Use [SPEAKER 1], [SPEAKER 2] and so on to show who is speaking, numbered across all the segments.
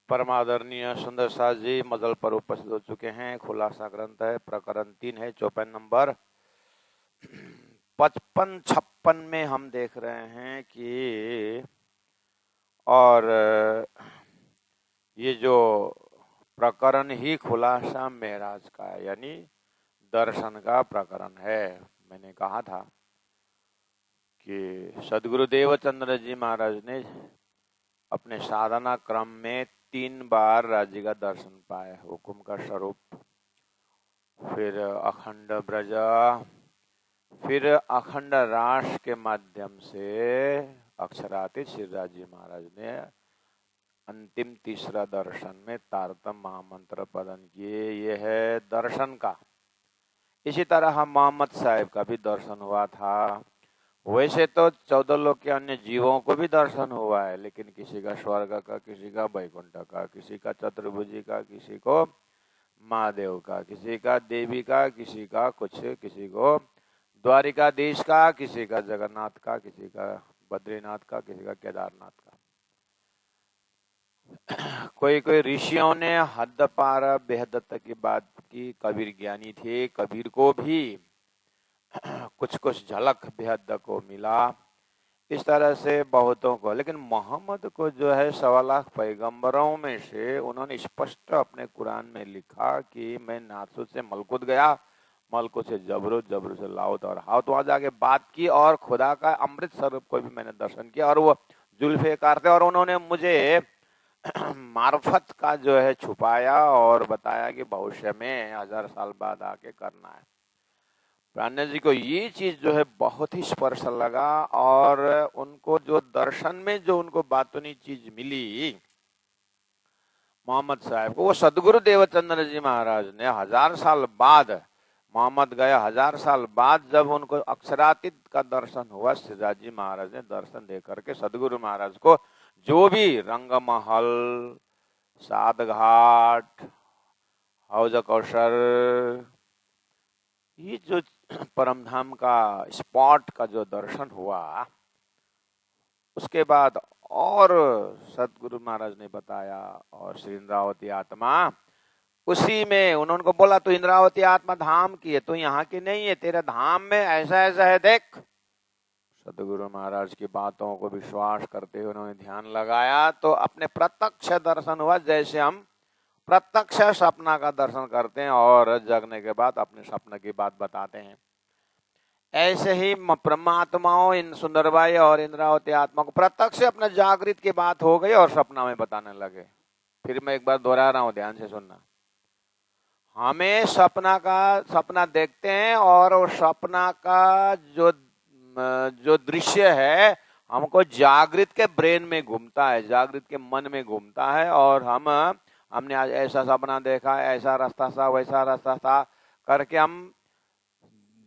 [SPEAKER 1] परमादरणीय सुंदर सास जी मदल पर उपस्थित हो चुके हैं। खुलासा ग्रंथ है, प्रकरण 3 है, चौपाई नंबर 55-56 में हम देख रहे हैं कि और ये जो प्रकरण ही खुलासा मेराज का है, यानी दर्शन का प्रकरण है। मैंने कहा था कि सदगुरु देवचंद्र जी महाराज ने अपने साधना क्रम में 3 बार राज्य का दर्शन पाए, हुकुम का स्वरूप, फिर अखंड ब्रज, फिर अखंड रास के माध्यम से अक्षरातीत श्री राजी महाराज ने अंतिम तीसरा दर्शन में तारतम महामंत्र प्रदान किए। ये है दर्शन का। इसी तरह हम मोहम्मद साहब का भी दर्शन हुआ था। वैसे तो 14 लोक के अन्य जीवों को भी दर्शन हुआ है, लेकिन किसी का स्वर्ग का, किसी का वैकुंठ का, किसी का चतुर्भुजी का, किसी को महादेव का, किसी का देवी का, किसी का कुछ, किसी को द्वारिकाधीश का, किसी का जगन्नाथ का, किसी का बद्रीनाथ का, किसी का केदारनाथ का। कोई कोई ऋषियों ने हद पार बेहद तक की बात की। कबीर ज्ञानी थे, कबीर को भी कुछ कुछ झलक बेहद को मिला। इस तरह से बहुतों को, लेकिन मोहम्मद को जो है 1.25 लाख पैगंबरों में से उन्होंने स्पष्ट अपने कुरान में लिखा कि मैं नासुत से मलकुत गया, मलकुत से जबरूत, जबरूत से लाउत और हाउत, वहां जाके बात की और खुदा का अमृत स्वरूप को भी मैंने दर्शन किया और वो जुल्फे काटते और उन्होंने मुझे मार्फत का जो है छुपाया और बताया कि भविष्य में 1000 साल बाद आके करना है। प्राण जी को ये चीज जो है बहुत ही स्पर्श लगा और उनको जो दर्शन में जो उनको बातूनी चीज मिली मोहम्मद साहब को, वो सदगुरु देवचंद्र जी महाराज ने 1000 साल बाद, मोहम्मद गया 1000 साल बाद जब उनको अक्षरातीत का दर्शन हुआ, सिराजी महाराज ने दर्शन दे करके सदगुरु महाराज को जो भी रंगमहल, सात घाट, हौज कौशल, ये जो परमधाम का स्पॉट का जो दर्शन हुआ, उसके बाद और सदगुरु महाराज ने बताया और श्री इंद्रावती आत्मा उसी में उन्होंने बोला, तो इंद्रावती आत्मा धाम की है, तो यहाँ की नहीं है, तेरे धाम में ऐसा ऐसा है, देख। सदगुरु महाराज की बातों को विश्वास करते हुए उन्होंने ध्यान लगाया तो अपने प्रत्यक्ष दर्शन हुआ। जैसे हम प्रत्यक्ष सपना का दर्शन करते हैं और जगने के बाद अपने सपने की बात बताते हैं, ऐसे ही परमात्माओं इन सुंदरबाई और इंद्रावती आत्मा को प्रत्यक्ष अपने जागृत की बात हो गई और सपना में बताने लगे। फिर मैं एक बार दोहरा रहा हूं, ध्यान से सुनना। हमें सपना देखते हैं और वो सपना का जो दृश्य है हमको जागृत के ब्रेन में घूमता है, जागृत के मन में घूमता है और हमने आज ऐसा सपना देखा, ऐसा रास्ता था, वैसा रास्ता था करके हम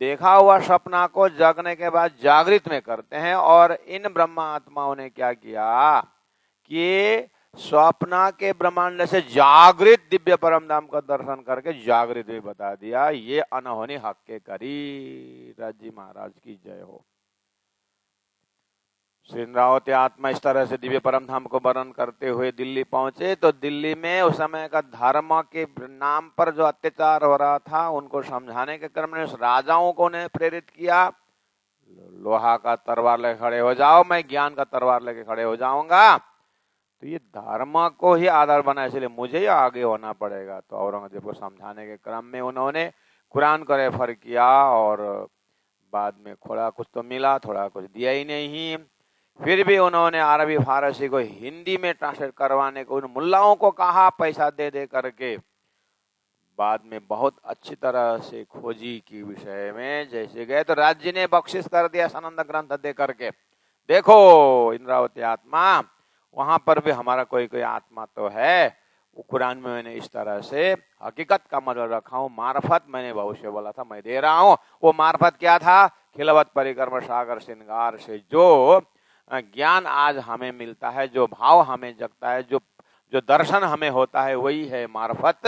[SPEAKER 1] देखा हुआ सपना को जगने के बाद जागृत में करते हैं। और इन ब्रह्मा आत्माओं ने क्या किया कि स्वप्ना के ब्रह्मांड से जागृत दिव्य परमधाम का दर्शन करके जागृत भी बता दिया। ये अनहोनी हक के करी। राजी महाराज की जय हो। श्री इंद्रावती आत्मा इस तरह से दिव्य परमधाम को वर्णन करते हुए दिल्ली पहुंचे तो दिल्ली में उस समय का धर्म के नाम पर जो अत्याचार हो रहा था उनको समझाने के क्रम में उस राजाओं को ने प्रेरित किया, लोहा का तलवार लेके खड़े हो जाओ, मैं ज्ञान का तलवार लेके खड़े हो जाऊंगा। तो ये धर्म को ही आधार बना, इसलिए मुझे ही आगे होना पड़ेगा। तो औरंगजेब को समझाने के क्रम में उन्होंने कुरान को रेफर किया और बाद में थोड़ा कुछ तो मिला, थोड़ा कुछ दिया ही नहीं। फिर भी उन्होंने अरबी फारसी को हिंदी में ट्रांसलेट करवाने को उन मुल्लाओं को कहा, पैसा दे दे करके। बाद में बहुत अच्छी तरह से खोजी की विषय में जैसे गए तो राज्य ने बख्शिश कर दिया सनंद ग्रंथ दे करके, देखो इंद्रावती आत्मा, वहां पर भी हमारा कोई कोई आत्मा तो है। वो कुरान में मैंने इस तरह से हकीकत का मतलब रखा हूं, मार्फत मैंने भविष्य बोला था मैं दे रहा हूं। वो मार्फत क्या था? खिलवत परिक्रम सागर श्रृंगार से जो ज्ञान आज हमें मिलता है, जो भाव हमें जगता है, जो दर्शन हमें होता है, वही है मार्फत।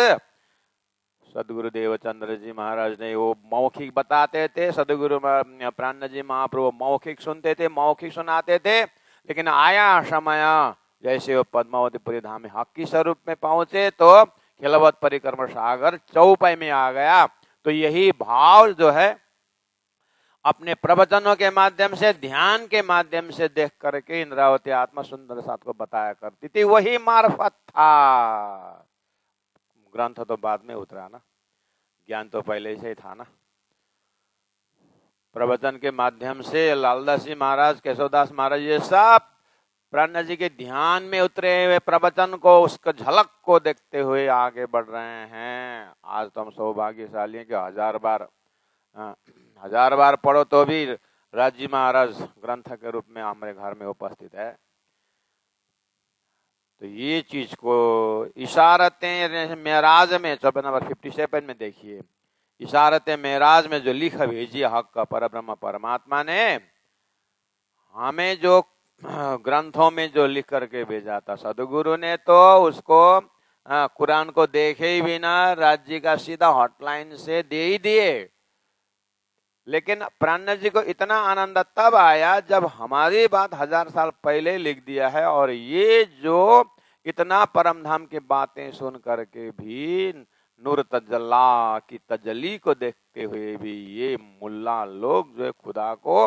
[SPEAKER 1] सदगुरु देवचंद्र जी महाराज ने वो मौखिक बताते थे, सदगुरु प्राण जी महाप्रभु मौखिक सुनते थे, मौखिक सुनाते थे। लेकिन आया समय जैसे वो पद्मावतीपुरी धाम में हक की स्वरूप में पहुंचे तो खिलवत परिक्रम सागर चौपाई में आ गया। तो यही भाव जो है अपने प्रवचनों के माध्यम से, ध्यान के माध्यम से देख करके इंद्रावती आत्मा सुंदर साथ को बताया करती थी, वही मार्फत था। ग्रंथ तो बाद में उतरा ना, ज्ञान तो पहले से ही था ना। प्रवचन के माध्यम से लालदास जी महाराज, केशवदास महाराज, ये सब प्राणनाथ जी के ध्यान में उतरे हुए प्रवचन को, उसका झलक को देखते हुए आगे बढ़ रहे हैं। आज तो हम सौभाग्यशाली हैं कि हजार बार पढ़ो तो भी राजी महाराज ग्रंथ के रूप में हमारे घर में उपस्थित है। तो ये चीज को इशारतें मेराज में 24 नंबर 57 में देखिए, इशारतें मेराज में जो लिख भेजी हक का परब्रह्म परमात्मा ने, हमें जो ग्रंथों में जो लिख करके भेजा था सदगुरु ने, तो उसको कुरान को देखे ही बिना राज्य का सीधा हॉटलाइन से दे ही दिए। लेकिन प्राणनाथ जी को इतना आनंद तब आया जब हमारी बात 1000 साल पहले लिख दिया है, और ये जो इतना परम धाम की बातें सुन करके भी नूर तजल्ला की तजल्ली को देखते हुए भी ये मुल्ला लोग जो है खुदा को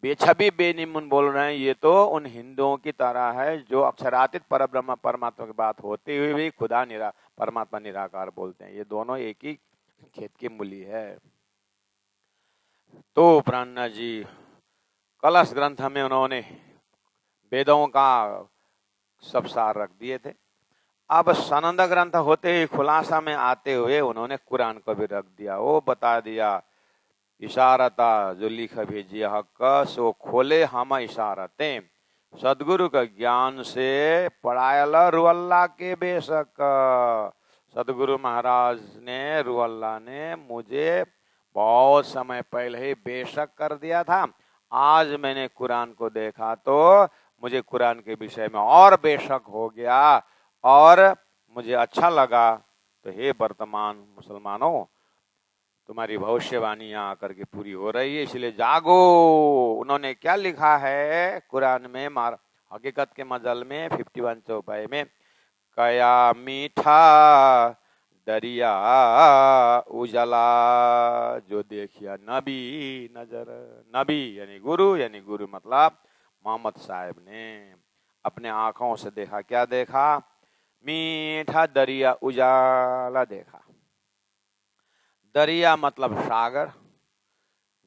[SPEAKER 1] बेछबी बेनिमुन बोल रहे हैं, ये तो उन हिंदुओं की तरह है जो अक्षरातीत परब्रह्म परमात्मा की बात होते हुए भी खुदा परमात्मा निराकार बोलते हैं। ये दोनों एक ही खेत की मूली है। तो प्राणनाथ जी कलश ग्रंथ में उन्होंने वेदों का सब सार रख दिए थे। अब सनंद ग्रंथ होते ही खुलासा में आते हुए उन्होंने कुरान को भी रख दिया। वो बता दिया इशारता जो लिख भेजिए हक सो खोले हम इशारतें, सदगुरु का ज्ञान से पढ़ायल रुअल्ला के बेशक। सदगुरु महाराज ने, रुअल्ला ने मुझे बहुत समय पहले ही बेशक कर दिया था। आज मैंने कुरान को देखा तो मुझे कुरान के विषय में और बेशक हो गया और मुझे अच्छा लगा। तो हे वर्तमान मुसलमानों, तुम्हारी भविष्यवाणी यहाँ आकर के पूरी हो रही है, इसलिए जागो। उन्होंने क्या लिखा है कुरान में, हकीकत के मजल में 51 चौपाई में, कया मीठा दरिया उजला जो देखिया नबी नजर। नबी यानी गुरु मतलब मोहम्मद साहब ने अपने आंखों से देखा। क्या देखा? मीठा दरिया उजाला देखा। दरिया मतलब सागर,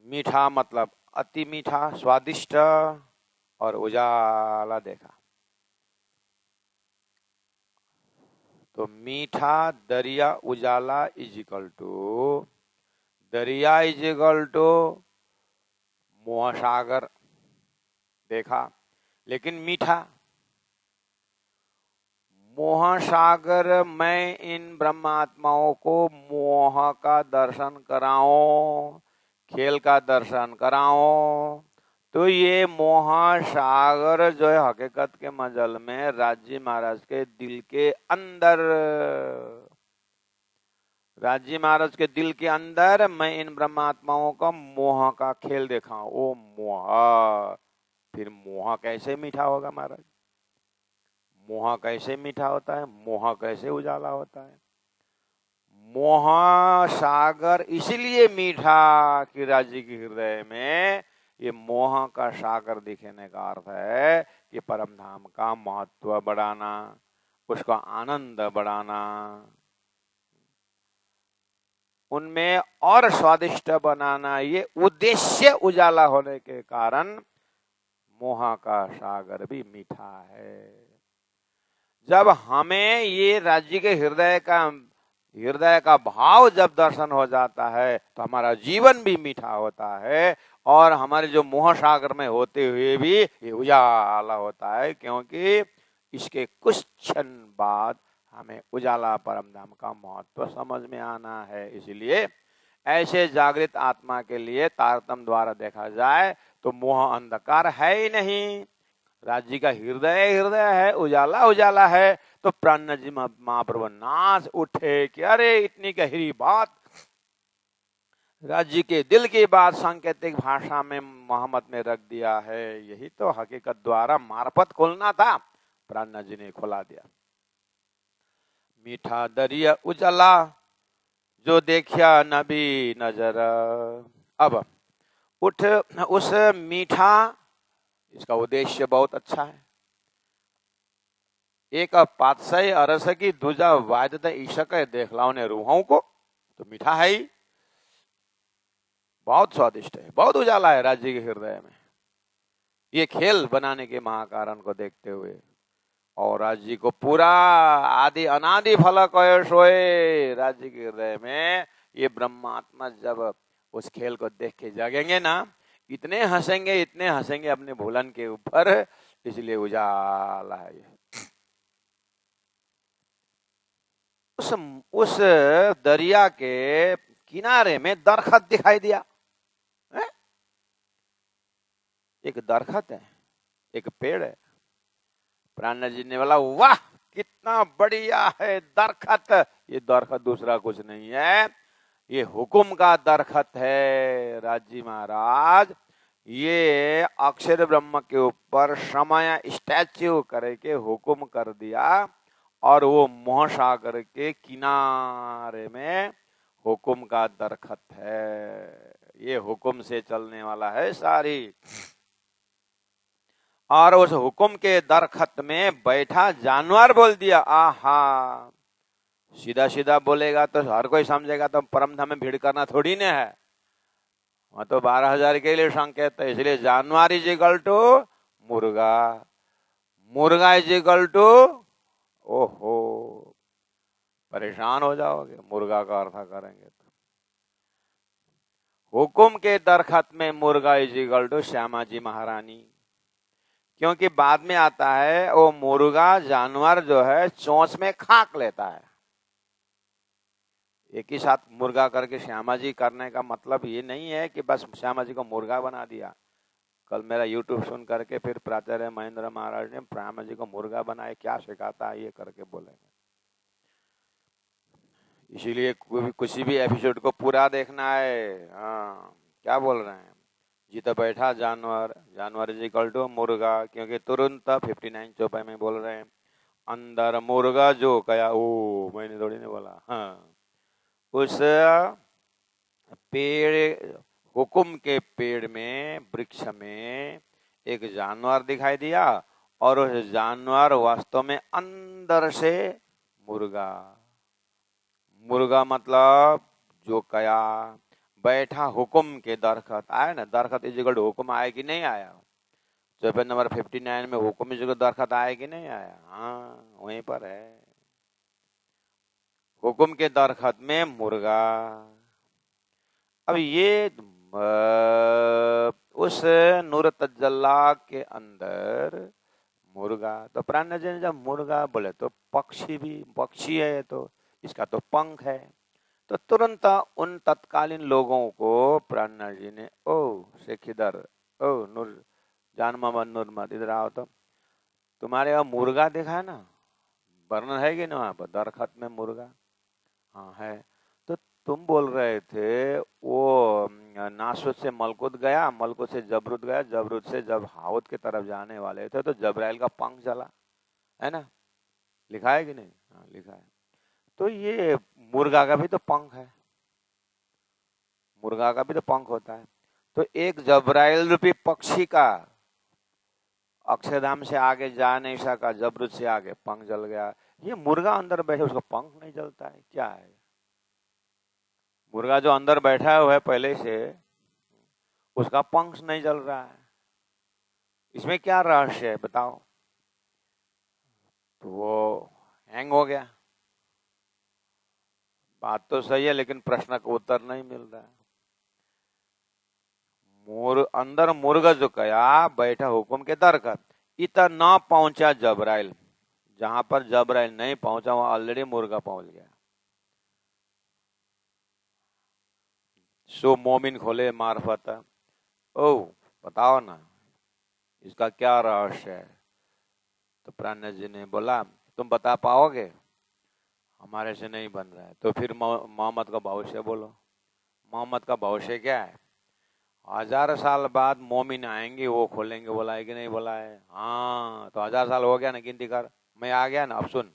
[SPEAKER 1] मीठा मतलब अति मीठा स्वादिष्ट, और उजाला देखा। तो मीठा दरिया उजाला इज इक्वल टू, दरिया इज इक्वल टू मोहसागर देखा, लेकिन मीठा। मोहसागर मैं इन ब्रह्मात्माओं को मोह का दर्शन कराऊं, खेल का दर्शन कराऊं, तो ये मोह सागर जो है हकीकत के मजल में राजी महाराज के दिल के अंदर, राजी महाराज के दिल के अंदर मैं इन ब्रह्मात्माओं का मोह का खेल देखा। ओ मोह, फिर मोह कैसे मीठा होगा महाराज? मोह कैसे मीठा होता है? मोह कैसे उजाला होता है? मोह सागर इसलिए मीठा कि राजी के हृदय में ये मोह का सागर दिखने का अर्थ है कि परम धाम का महत्व बढ़ाना, उसका आनंद बढ़ाना, उनमें और स्वादिष्ट बनाना, ये उद्देश्य उजाला होने के कारण मोह का सागर भी मीठा है। जब हमें ये राज्य के हृदय का भाव जब दर्शन हो जाता है तो हमारा जीवन भी मीठा होता है, और हमारे जो मोह सागर में होते हुए भी ये उजाला होता है, क्योंकि इसके कुछ क्षण बाद हमें उजाला परमधाम का महत्व समझ में आना है। इसलिए ऐसे जागृत आत्मा के लिए तारतम्य द्वारा देखा जाए तो मोह अंधकार है ही नहीं, राज्य का हृदय है, उजाला है। तो प्राणनाथ जी महाप्रभु नाच उठे कि अरे इतनी गहरी बात राज्य के दिल की बात सांकेतिक भाषा में मोहम्मद में रख दिया है। यही तो हकीकत द्वारा मार्फत खोलना था, प्राणनाथ जी ने खोला दिया। मीठा दरिया उजला जो देखिया नबी नजर। अब उठ उस मीठा, इसका उद्देश्य बहुत अच्छा है। एक पातशाही अरस की दूजा वायद ईशक देखलाओ ने रूहों को, तो मीठा है ही, बहुत स्वादिष्ट है, बहुत उजाला है राज्य के हृदय में। ये खेल बनाने के महाकारण को देखते हुए और राज्य को पूरा आदि अनादि फल कय सोए, राज्य के हृदय में ये ब्रह्मात्मा जब उस खेल को देख के जागेंगे ना, इतने हंसेंगे अपने भूलन के ऊपर, इसलिए उजाला है ये। उस दरिया के किनारे में दरखत दिखाई दिया है? एक दरखत है, एक पेड़ है। प्राणनाथ जी ने बोला वाह कितना बढ़िया है दरखत। ये दरखत दूसरा कुछ नहीं है, ये हुकुम का दरखत है। राजी महाराज ये अक्षर ब्रह्म के ऊपर समय स्टैच्यू करके हुकुम कर दिया, और वो मोह सागर के किनारे में हुकुम का दरखत है। ये हुकुम से चलने वाला है सारी। और उस हुकुम के दरखत में बैठा जानवर बोल दिया, आहा। सीधा सीधा बोलेगा तो हर कोई समझेगा, तो परम धाम में भीड़ करना थोड़ी ना है, वहां तो 12,000 के लिए संकेत है। इसलिए जानवर इज इक्वल टू मुर्गा, मुर्गा इज इक्वल टू, ओहो परेशान हो जाओगे मुर्गा का अर्थ करेंगे तो। हुकुम के दरखत में मुर्गा इज इक्वल टू श्यामा जी महारानी, क्योंकि बाद में आता है वो मुर्गा जानवर जो है चोंच में खाक लेता है। एक ही साथ मुर्गा करके श्यामा जी करने का मतलब ये नहीं है कि बस श्यामा जी को मुर्गा बना दिया। कल मेरा YouTube सुन करके फिर प्राचार्य महेंद्र महाराज ने श्यामा जी को मुर्गा बनाए, क्या सिखाता है ये करके बोलेंगे। इसीलिए किसी भी एपिसोड को पूरा देखना है। हाँ क्या बोल रहे हैं, जी तो बैठा जानवर, जानवर इज इक्वल टू मुर्गा, क्योंकि तुरंत 59 चौपाई में बोल रहे हैं अंदर मुर्गा जो कया, ओ मैंने थोड़ी नहीं बोला। हाँ उस पेड़, हुकुम के पेड़ में, वृक्ष में एक जानवर दिखाई दिया, और उस जानवर वास्तव में अंदर से मुर्गा, मुर्गा मतलब जो कया बैठा हुकुम के दरखत आया ना, दरखत इस जगह हुकुम आया कि नहीं आया? चौपाई नंबर 59 में हुकुम इस जगह दरखत आया कि नहीं आया? हाँ वहीं पर है, हुकुम के दरखत में मुर्गा। अब ये उस नूर तजल्ला के अंदर मुर्गा, तो प्राण जी ने जब मुर्गा बोले तो पक्षी भी, पक्षी है तो इसका तो पंख है, तो तुरंत उन तत्कालीन लोगों को प्राणनाथ जी ने, ओ शेख इधर, ओ नूर जान मोहम्मद नूर मत इधर आओ, तो तुम्हारे वहां मुर्गा देखा है ना, वर्णन है कि ना वहां पर दरखत में मुर्गा? हाँ है। तो तुम बोल रहे थे वो नासुत से मलकुत गया, मलकुत से जबरूत गया, जबरूत से जब हाउत की तरफ जाने वाले थे तो जबराइल का पंख चला, है ना? लिखा है कि नहीं? हाँ लिखा है। तो ये मुर्गा का भी तो पंख है, मुर्गा का भी तो पंख होता है। तो एक जबराइल रूपी पक्षी का अक्षरधाम से आगे जा नहीं सका, जबरूत से आगे पंख जल गया। ये मुर्गा अंदर बैठे उसका पंख नहीं जलता है, क्या है? मुर्गा जो अंदर बैठा हुआ है पहले से, उसका पंख नहीं जल रहा है, इसमें क्या रहस्य है बताओ? तो वो हैंग हो गया। बात तो सही है, लेकिन प्रश्न का उत्तर नहीं मिल रहा है। अंदर मुर्गा जो कया बैठा हुकुम के दरखत, इतना न पहुंचा जबराइल, जहां पर जबराइल नहीं पहुंचा वहां ऑलरेडी मुर्गा पहुंच गया। सो मोमिन खोले मार्फत, ओ बताओ ना इसका क्या रहस्य है? तो प्राणनाथ जी ने बोला तुम बता पाओगे? हमारे से नहीं बन रहा है, तो फिर मोहम्मद का भविष्य बोलो। मोहम्मद का भविष्य क्या है? 1000 साल बाद मोमिन आएंगे, वो खोलेंगे। बोला है कि नहीं बोला है? हाँ, तो 1000 साल हो गया ना, गिनती कर। मैं आ गया ना, अब सुन।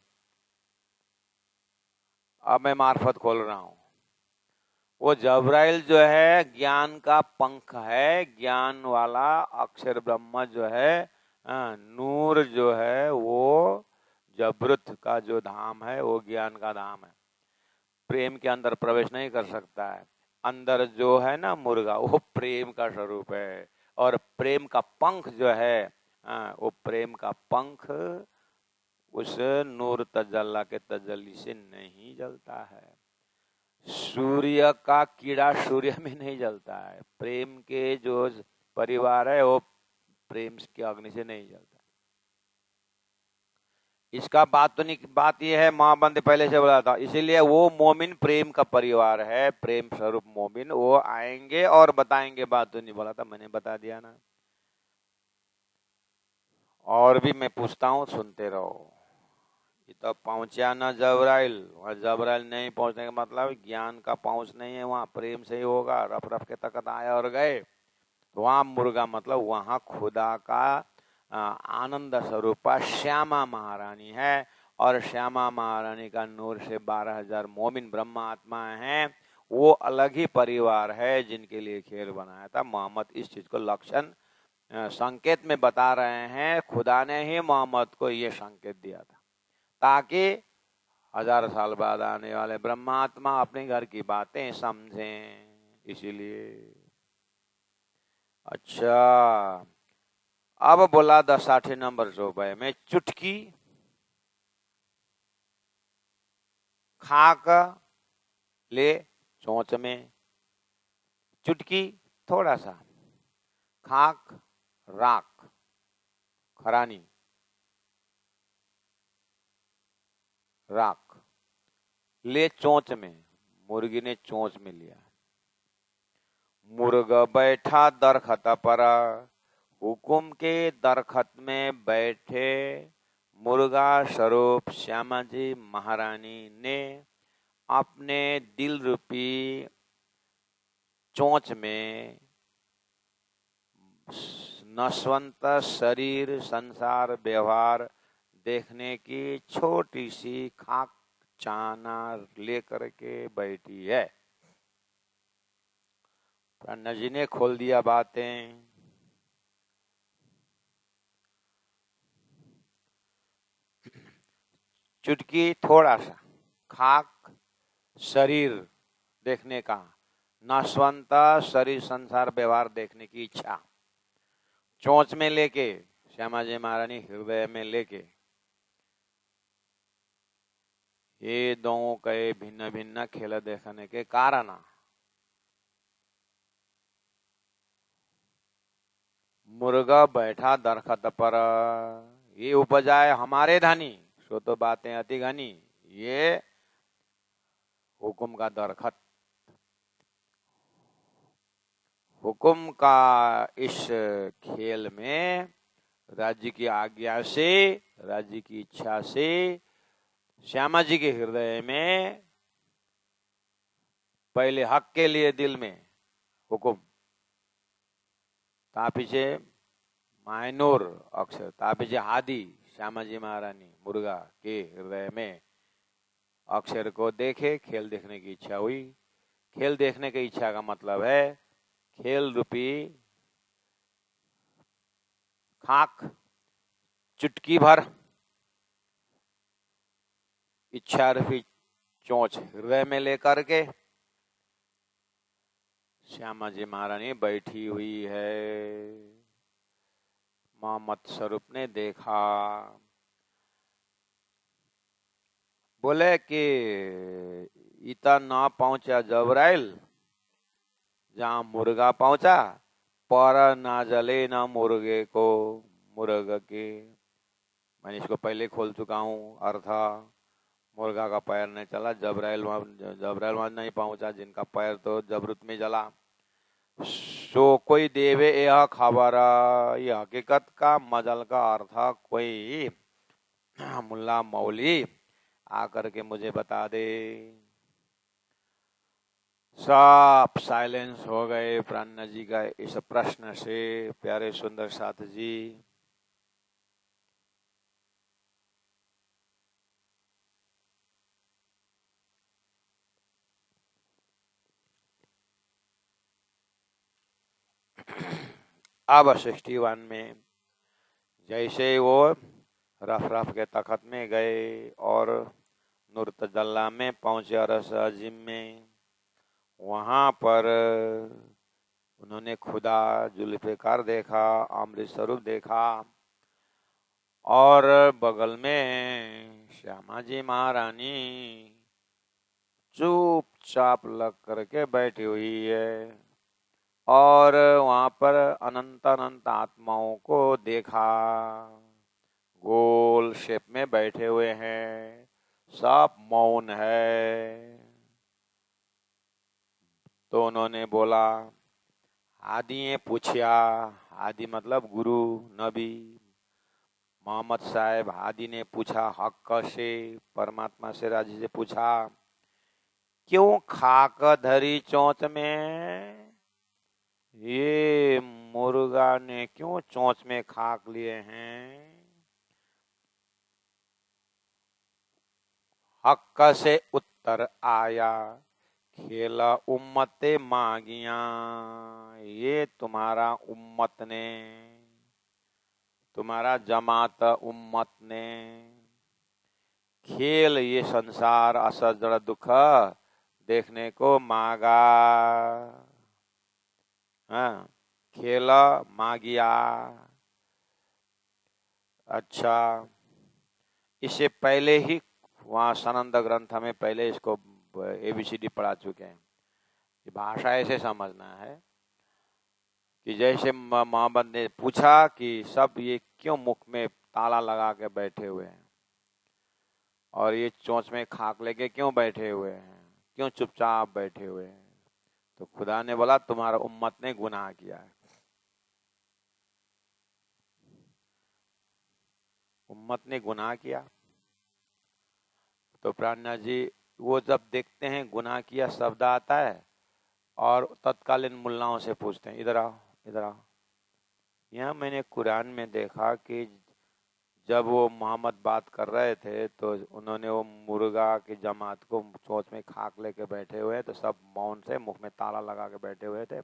[SPEAKER 1] अब मैं मार्फत खोल रहा हूं। वो जबराइल जो है ज्ञान का पंख है, ज्ञान वाला अक्षर ब्रह्म जो है, नूर जो है वो जबरुत का जो धाम है वो ज्ञान का धाम है। प्रेम के अंदर प्रवेश नहीं कर सकता है। अंदर जो है ना मुर्गा, वो प्रेम का स्वरूप है। और प्रेम का पंख जो है, वो प्रेम का पंख उस नूर तजल्ला के तजल्ली से नहीं जलता है। सूर्य का कीड़ा सूर्य में नहीं जलता है। प्रेम के जो परिवार है वो प्रेम की अग्नि से नहीं जलता। इसका बात तो नहीं, बात यह है, महाबंद पहले से बोला था, इसीलिए वो मोमिन प्रेम का परिवार है, प्रेम स्वरूप मोमिन, वो आएंगे और बताएंगे। बात तो नहीं बोला था, मैंने बता दिया ना। और भी मैं पूछता हूँ, सुनते रहो। ये तो पहुंचा ना जबराइल, वहां जबराइल नहीं पहुंचने का मतलब ज्ञान का पहुंच नहीं है, वहां प्रेम से ही होगा। रफ रफ के तकत आए और गए। तो वहां मुर्गा मतलब वहां खुदा का आनंद स्वरूपा श्यामा महारानी है। और श्यामा महारानी का नूर से 12,000 मोमिन ब्रह्म आत्माएं हैं। वो अलग ही परिवार है जिनके लिए खेल बनाया था। मोहम्मद इस चीज को लक्षण संकेत में बता रहे हैं। खुदा ने ही मोहम्मद को ये संकेत दिया था ताकि 1000 साल बाद आने वाले ब्रह्मात्मा अपने घर की बातें समझें, इसीलिए। अच्छा, अब बोला 10 नंबर रुपए में चुटकी खाक ले चोंच में। चुटकी थोड़ा सा, खाक राख खरानी राख, ले चोंच में, मुर्गी ने चोंच में लिया। मुर्गा बैठा दरखत पर, हुकुम के दरखत में बैठे मुर्गा स्वरूप श्यामा जी महारानी ने अपने दिल रूपी चोंच में नस्वंत शरीर संसार व्यवहार देखने की छोटी सी खाक चाना लेकर के बैठी है। पन्ना जी ने खोल दिया बातें। चुटकी थोड़ा सा, खाक शरीर देखने का, नाशवंता शरीर संसार व्यवहार देखने की इच्छा, चोंच में लेके श्यामा जी महारानी हृदय में लेके, ये दोनों के भिन्न भिन्न खेल देखने के कारण मुर्गा बैठा दरखत पर, ये उपजाए हमारे धनी, सो तो बातें अति घनी। ये हुकुम का दरखत, हुकुम का इस खेल में राज्य की आज्ञा से, राज्य की इच्छा से श्यामा जी के हृदय में पहले हक के लिए दिल में हुकुम, तापीछे मायनूर अक्षर, तापीछे हादी श्यामा जी महारानी मुर्गा के हृदय में अक्षर को देखे, खेल देखने की इच्छा हुई। खेल देखने की इच्छा का मतलब है खेल रूपी खाक चुटकी भर इच्छा रूपी चोंच हृदय में लेकर के श्यामा जी महारानी बैठी हुई है। मोहम्मद स्वरूप ने देखा, बोले कि इतना ना पहुंचा जबराइल जहां मुर्गा पहुंचा, पर ना जले ना मुर्गे को, मुर्ग के, मैंने इसको पहले खोल चुका हूं अर्थ। मुर्गा का पैर नहीं चला, जबराइल वहां नहीं पहुंचा, जिनका पैर तो जबरुत में जला। सो कोई देवे यह खबर, यह हकीकत का मजल का अर्थ कोई मुल्ला मौली आकर के मुझे बता दे। सब साइलेंस हो गए प्राणनाथ जी का इस प्रश्न से। प्यारे सुंदर साथ जी, अब 61 में जैसे वो रफ रफ के तखत में गए और नुरतजल्ला में पहुंचे अरस अजीम में, वहां पर उन्होंने खुदा जुल्फ़िकार देखा, अमृत स्वरूप देखा और बगल में श्यामा जी महारानी चुपचाप लग करके बैठी हुई है और वहां पर अनंत अनंत आत्माओं को देखा, गोल शेप में बैठे हुए हैं, सब मौन है। तो उन्होंने बोला, आदि ने पूछा, आदि मतलब गुरु नबी मोहम्मद साहब, आदि ने पूछा हक से, परमात्मा से राजी से पूछा, क्यों खाक धरी चोंच में, ये मुर्गा ने क्यों चोंच में खाक लिए हैं। हक से उत्तर आया, खेला उम्मते मागिया, ये तुम्हारा उम्मत ने, तुम्हारा जमात उम्मत ने खेल ये संसार असर जड़ दुख देखने को मांगा। हाँ, खेला मागिया। अच्छा, इससे पहले ही वहाँ सनंद ग्रंथ में पहले इसको ABCD पढ़ा चुके हैं। ये भाषा ऐसे समझना है कि जैसे मोहम्मद ने पूछा कि सब ये क्यों मुख में ताला लगा के बैठे हुए हैं और ये चोंच में खाक लेके क्यों बैठे हुए हैं, क्यों चुपचाप बैठे हुए हैं। तो खुदा ने बोला, तुम्हारा उम्मत ने गुनाह किया है। उम्मत ने गुनाह किया। तो प्राणनाथ जी वो जब देखते हैं गुनाह किया शब्द आता है और तत्कालीन मुल्लाओं से पूछते हैं, इधर आओ इधर आओ। यहाँ मैंने कुरान में देखा कि जब वो मोहम्मद बात कर रहे थे तो उन्होंने वो मुर्गा की जमात को चोंच में खाक लेके बैठे हुए, तो सब मौन से मुख में ताला लगा के बैठे हुए थे।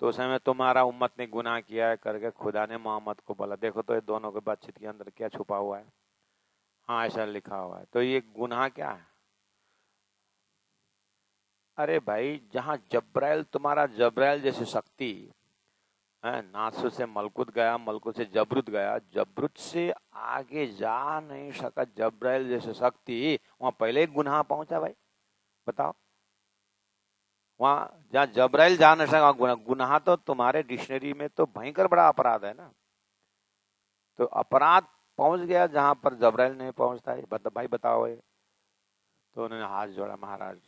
[SPEAKER 1] तो उस समय तुम्हारा उम्मत ने गुनाह किया है करके खुदा ने मोहम्मद को बोला, देखो तो ये दोनों के बातचीत के अंदर क्या छुपा हुआ है। हाँ, ऐसा लिखा हुआ है। तो ये गुनाह क्या है? अरे भाई, जहाँ जब्राइल, तुम्हारा जब्राइल जैसी शक्ति है, नासुर से मलकुत गया, मलकुत से जबरुत गया, जबरुत से आगे जा नहीं सका जब्राइल जैसे शक्ति, वहां पहले ही गुनाह पहुंचा भाई। बताओ, वहां जहाँ जब्राइल जा नहीं सका गुनाह, गुनाह तो तुम्हारे डिक्शनरी में तो भयंकर बड़ा अपराध है ना। तो अपराध पहुंच गया जहां पर जब्राइल नहीं पहुंचता है। भाई बताओ ये। तो उन्होंने हाथ जोड़ा, महाराज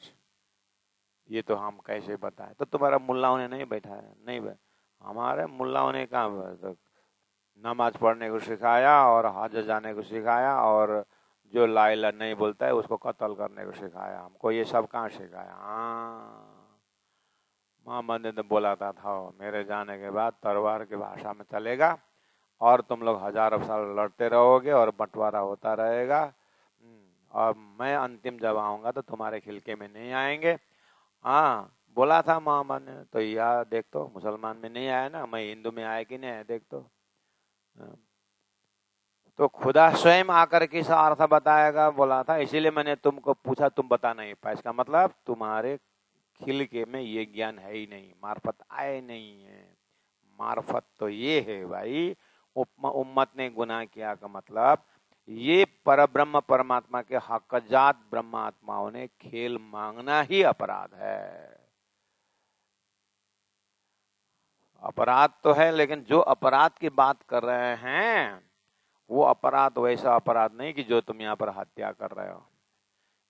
[SPEAKER 1] ये तो हम कैसे बताएं। तो तुम्हारा मुल्लाओं ने नहीं बैठा है, नहीं बैठा। हमारे मुल्लाओं ने कहा, नमाज पढ़ने को सिखाया और हज जाने को सिखाया और जो ला इलाहा नहीं बोलता है उसको कत्ल करने को सिखाया। हमको ये सब कहाँ सिखाया? हाँ, मोहम्मद ने तो बोला था मेरे जाने के बाद तलवार की भाषा में चलेगा और तुम लोग हजारों साल लड़ते रहोगे और बंटवारा होता रहेगा। और मैं अंतिम जब आऊंगा तो तुम्हारे खिलके में नहीं आएंगे। हाँ, बोला था मोहम्मद ने। तो यह देख, तो मुसलमान में नहीं आया ना, मैं हिंदू में आया कि नहीं आया देख तो। तो खुदा स्वयं आकर के इस अर्थ बताएगा, बोला था। इसीलिए मैंने तुमको पूछा, तुम बता नहीं पाए। इसका मतलब तुम्हारे खिलके में ये ज्ञान है ही नहीं, मार्फत आए नहीं है। मार्फत तो ये है भाई, उम्मत ने गुनाह किया का मतलब ये परब्रह्म परमात्मा के हकजात ब्रह्मात्माओं ने खेल मांगना ही अपराध है। अपराध तो है, लेकिन जो अपराध की बात कर रहे हैं वो अपराध वैसा अपराध नहीं कि जो तुम यहाँ पर हत्या कर रहे हो।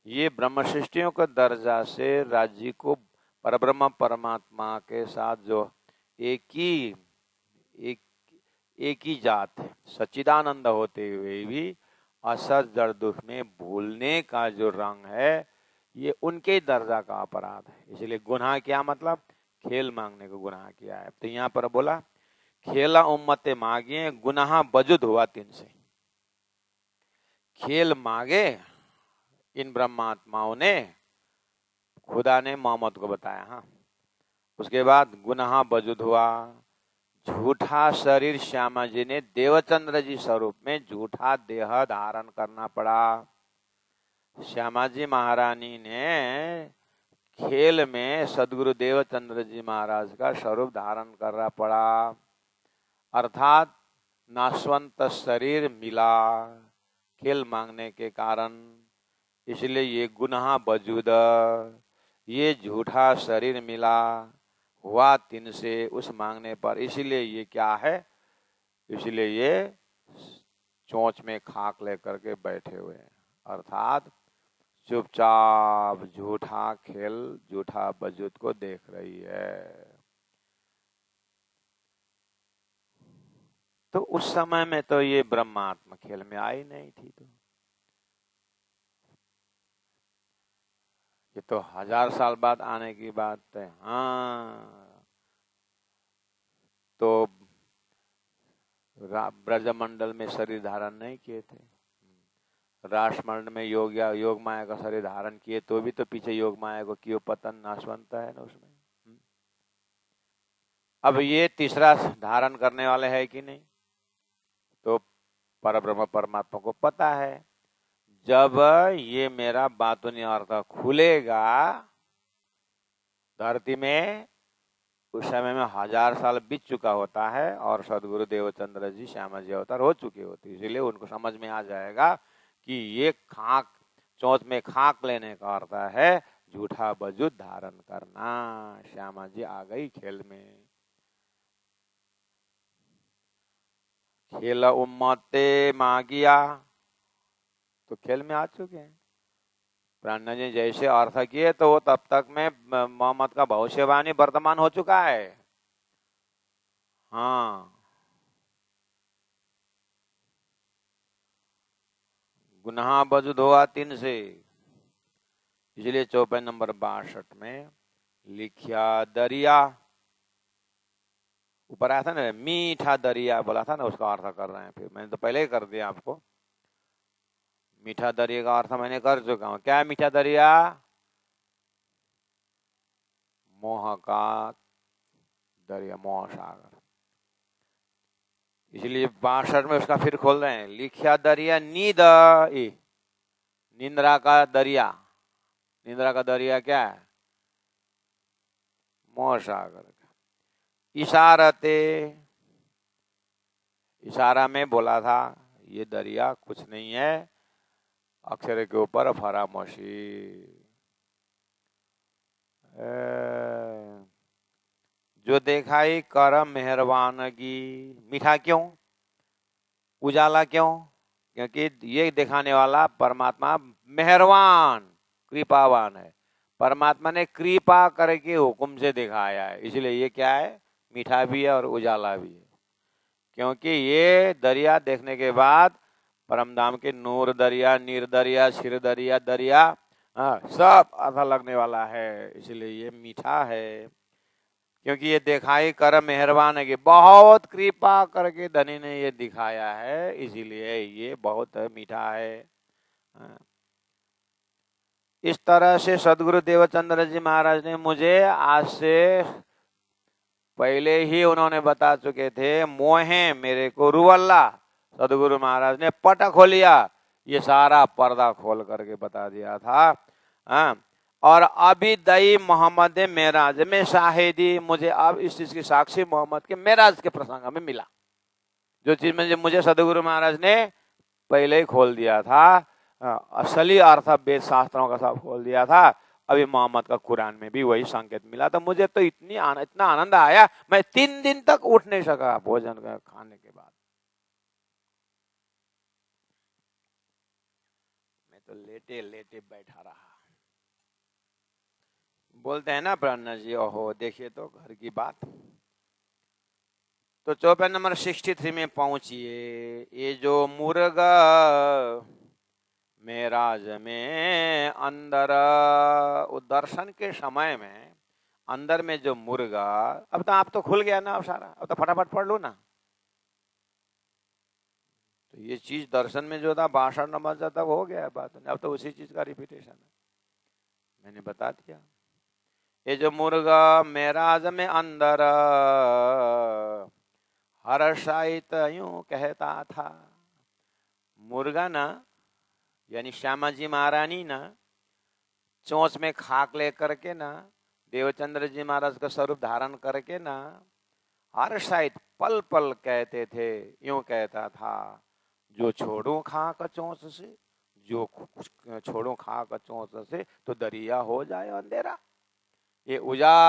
[SPEAKER 1] ये ब्रह्म सृष्टियों के दर्जा से राज्य को परब्रह्म परमात्मा के साथ जो एक ही एक एक ही जात है, सच्चिदानंद होते हुए भी असर जड़ दुख में भूलने का जो रंग है, ये उनके ही दर्जा का अपराध है। इसलिए गुनाह क्या मतलब, खेल मांगने को गुनाह किया है। तो यहाँ पर बोला खेला उम्मते मांगिए गुनाह बजुद हुआ तीन से। खेल मांगे इन ब्रह्मात्माओं ने, खुदा ने मोहम्मद को बताया। हाँ, उसके बाद गुनाह बजुद हुआ, झूठा शरीर श्यामा जी ने देवचंद्र जी स्वरूप में झूठा देह धारण करना पड़ा। श्यामा जी महारानी ने खेल में सदगुरु देवचंद्र जी महाराज का स्वरूप धारण करना पड़ा, अर्थात नाशवंत शरीर मिला खेल मांगने के कारण। इसलिए ये गुनाह बजूद, ये झूठा शरीर मिला हुआ तीन से उस मांगने पर। इसलिए ये क्या है, इसलिए ये चोंच में खाक लेकर के बैठे हुए हैं, अर्थात चुपचाप झूठा खेल झूठा बजूद को देख रही है। तो उस समय में तो ये ब्रह्मात्मा खेल में आई नहीं थी। तो ये तो 1000 साल बाद आने की बात है। हाँ, तो ब्रजमंडल में शरीर धारण नहीं किए थे, राष्ट्रमंडल में योग माया का शरीर धारण किए, तो भी तो पीछे योग माया को क्यों पतन नाशवंत है ना उसमें। अब ये तीसरा धारण करने वाले है कि नहीं, तो परब्रह्म परमात्मा को पता है। जब ये मेरा बातुनी अर्थ खुलेगा धरती में, उस समय में 1000 साल बीत चुका होता है और सदगुरु देवचंद्र जी श्यामा जी अवतार हो चुके होते, इसलिए उनको समझ में आ जाएगा कि ये खाक, चौथ में खाक लेने का अर्थ है झूठा वजूद धारण करना। श्यामा जी आ गई खेल में। खेल उम्मते मागिया, तो खेल में आ चुके हैं। प्राण जी जैसे अर्थ किए तो वो तब तक में मोहम्मद का भविष्यवाणी वर्तमान हो चुका है। हाँ, गुनाह वजूद हुआ तीन से, इसलिए चौपाई नंबर 62 में लिखिया दरिया, ऊपर आया था ना मीठा दरिया बोला था ना, उसका अर्थ कर रहे हैं। फिर मैंने तो पहले ही कर दिया आपको, मीठा दरिया का अर्थ मैंने कर चुका हूं। क्या है मीठा दरिया, मोह का दरिया, मोह सागर। इसलिए 62 में उसका फिर खोल रहे हैं, लिखिया दरिया नींद, निंद्रा का दरिया। निंद्रा का दरिया क्या है, मोह सागर। इशारते, इशारा में बोला था ये दरिया कुछ नहीं है, अक्षर के ऊपर फरामोशी। जो देखाई कर मेहरबानगी, मीठा क्यों, उजाला क्यों, क्योंकि ये दिखाने वाला परमात्मा मेहरबान कृपावान है। परमात्मा ने कृपा करके हुक्म से दिखाया है, इसलिए ये क्या है, मीठा भी है और उजाला भी है। क्योंकि ये दरिया देखने के बाद परमधाम के नूर दरिया, नीर दरिया, शिर दरिया, दरिया सब आधा लगने वाला है, इसलिए ये मीठा है। क्योंकि ये दिखाई कर मेहरबान है कि बहुत कृपा करके धनी ने ये दिखाया है, इसीलिए ये बहुत मीठा है। इस तरह से सदगुरु देवचंद्र जी महाराज ने मुझे आज से पहले ही उन्होंने बता चुके थे, मोहे मेरे को रुवल्ला, सदगुरु महाराज ने पट खोलिया, ये सारा पर्दा खोल करके बता दिया था। और अभी दई मोहम्मद मेराज में शाहिदी, मुझे अब इस चीज की साक्षी मोहम्मद के मेराज के प्रसंग में मिला, जो चीज में मुझे सदगुरु महाराज ने पहले ही खोल दिया था, असली अर्थ वेद शास्त्रों का सब खोल दिया था। अभी मोहम्मद का कुरान में भी वही संकेत मिला, तो मुझे तो इतना आनंद आया, मैं 3 दिन तक उठ नहीं सका भोजन खाने के बाद। मैं तो लेटे लेटे बैठा रहा। बोलते हैं ना प्राण जी, ओहो देखिए तो घर की बात। तो चौपाई नंबर 63 में पहुंचिए। ये जो मुर्गा मेराज में अंदर, उस दर्शन के समय में अंदर में जो मुर्गा, अब तो आप तो खुल गया ना, अब सारा, अब तो फटाफट पढ़ लो ना। तो ये चीज दर्शन में जो था भाषण नमज जाता हो गया है बात, अब तो उसी चीज का रिपीटेशन है, मैंने बता दिया। ये जो मुर्गा मेराज में अंदर हर्षायित यूं कहता था। मुर्गा ना, यानी श्यामा जी महारानी ना, चोंच में खाक लेकर के ना, देवचंद्र जी महाराज का स्वरूप धारण करके ना, हर्षायित पल पल कहते थे, यूं कहता था, जो छोड़ू खाक चोंच से, जो छोड़ू खाक चोंच से तो दरिया हो जाए अंधेरा। ये उजाला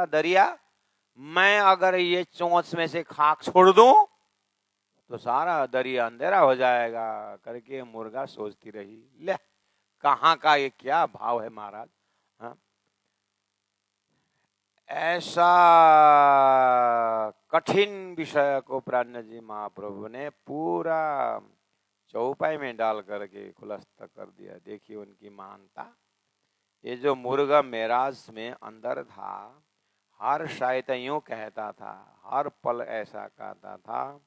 [SPEAKER 1] दरिया, मैं अगर ये चोंच में से खाक छोड़ दूं तो सारा दरिया अंधेरा हो जाएगा करके मुर्गा सोचती रही। ले, कहाँ का ये क्या भाव है महाराज। हाँ? ऐसा कठिन विषय को प्राज्ञ जी महाप्रभु ने पूरा चौपाई में डाल करके खुलासा कर दिया। देखिए उनकी महानता। ये जो मुर्गा मेराज में अंदर था, हर शायद यूं कहता था, हर पल ऐसा कहता था,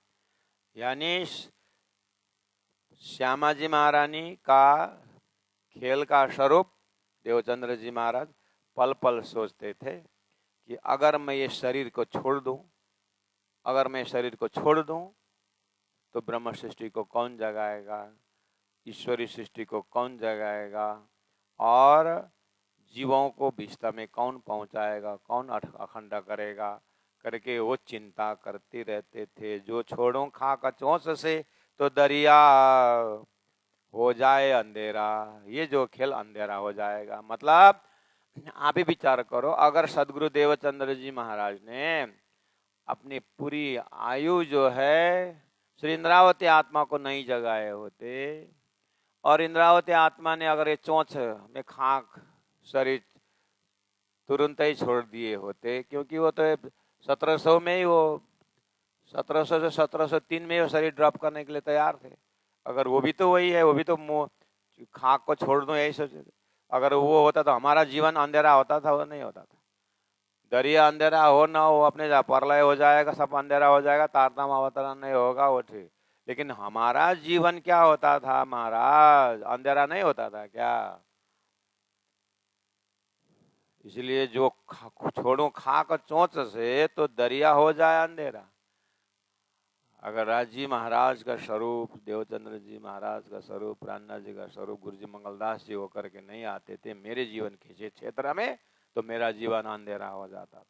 [SPEAKER 1] यानी श्यामा जी महारानी का खेल का स्वरूप देवचंद्र जी महाराज पल पल सोचते थे कि अगर मैं ये शरीर को छोड़ दूं, अगर मैं शरीर को छोड़ दूं तो ब्रह्म सृष्टि को कौन जगाएगा, ईश्वरी सृष्टि को कौन जगाएगा, और जीवों को विस्ता में कौन पहुंचाएगा, कौन अखंड करेगा करके वो चिंता करते रहते थे। जो छोड़ो खाक चोंच से तो दरिया हो जाए अंधेरा, ये जो खेल अंधेरा हो जाएगा। मतलब आप ही विचार करो, अगर सदगुरु देवचंद्र जी महाराज ने अपनी पूरी आयु जो है श्री इंद्रावती आत्मा को नहीं जगाए होते, और इंद्रावती आत्मा ने अगर ये चोंच में खाक शरीर तुरंत ही छोड़ दिए होते, क्योंकि वो तो 1700 में ही, वो 1700 से 1703 में वो शरीर ड्रॉप करने के लिए तैयार थे। अगर वो भी तो वही है, वो भी तो खाक को छोड़ दो यही सोचे थे। अगर वो होता तो हमारा जीवन अंधेरा होता था, वो नहीं होता था। दरिया अंधेरा हो ना हो, अपने प्रलय हो जाएगा, सब अंधेरा हो जाएगा, तारतम अवतरण नहीं होगा, वो ठीक। लेकिन हमारा जीवन क्या होता था महाराज, अंधेरा नहीं होता था क्या? इसलिए जो छोड़ो खाक चोंच से तो दरिया हो जाए अंधेरा। अगर राज जी महाराज का स्वरूप, देवचंद्र जी महाराज का स्वरूप, प्राणनाथ जी का स्वरूप गुरु जी मंगलदास जी होकर के नहीं आते थे मेरे जीवन के क्षेत्र में, तो मेरा जीवन अंधेरा हो जाता था।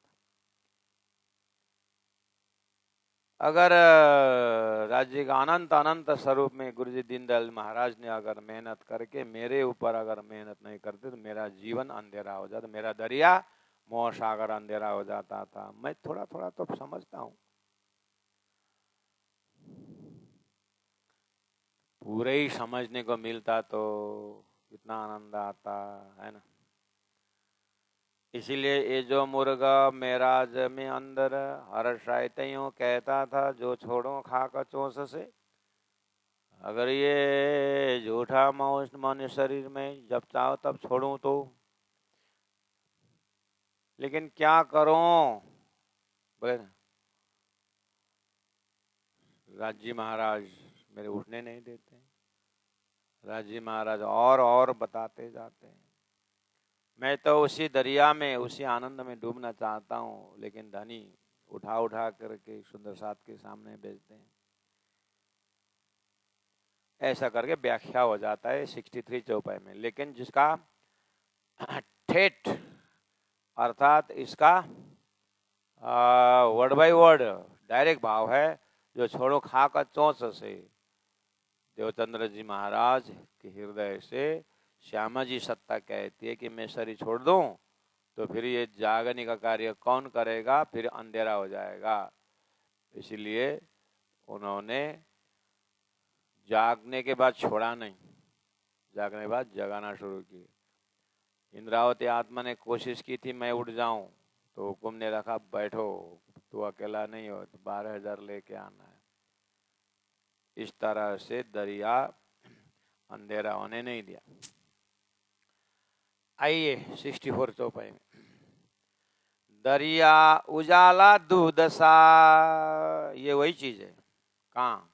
[SPEAKER 1] अगर राज्य का अनंत अनंत स्वरूप में गुरु जी दीनदयाल महाराज ने अगर मेहनत करके मेरे ऊपर अगर मेहनत नहीं करते तो मेरा जीवन अंधेरा हो जाता, मेरा दरिया मोह सागर अंधेरा हो जाता था। मैं थोड़ा थोड़ा तो समझता हूँ, पूरे ही समझने को मिलता तो कितना आनंद आता है ना। इसीलिए ये जो मुर्गा मेराज में अंदर हर्षायत यूं कहता था, जो छोड़ो खाक चोंच से। अगर ये झूठा मनुष्य शरीर में जब चाहो तब छोड़ूं तो, लेकिन क्या करूं? बोले राजी महाराज मेरे उठने नहीं देते। राजी महाराज और बताते जाते हैं। मैं तो उसी दरिया में, उसी आनंद में डूबना चाहता हूँ, लेकिन धनी उठा उठा करके सुंदर साथ के सामने भेजते हैं। ऐसा करके व्याख्या हो जाता है 63 चौपाई में। लेकिन जिसका ठेठ अर्थात इसका वर्ड बाय वर्ड डायरेक्ट भाव है, जो छोड़ो खाक चोंच से, देवचंद्र जी महाराज के हृदय से श्यामा जी सत्ता कहती है कि मैं शरीर छोड़ दूं तो फिर ये जागने का कार्य कौन करेगा, फिर अंधेरा हो जाएगा। इसलिए उन्होंने जागने के बाद छोड़ा नहीं, जागने के बाद जगाना शुरू किया। इंद्रावती आत्मा ने कोशिश की थी मैं उठ जाऊं, तो हुकुम ने रखा बैठो, तू अकेला नहीं हो, तो 12,000 लेके आना है। इस तरह से दरिया अंधेरा होने नहीं दिया। आइए 64 चौपाई में, दरिया उजाला दूध सा, ये वही चीज है। कहाँ?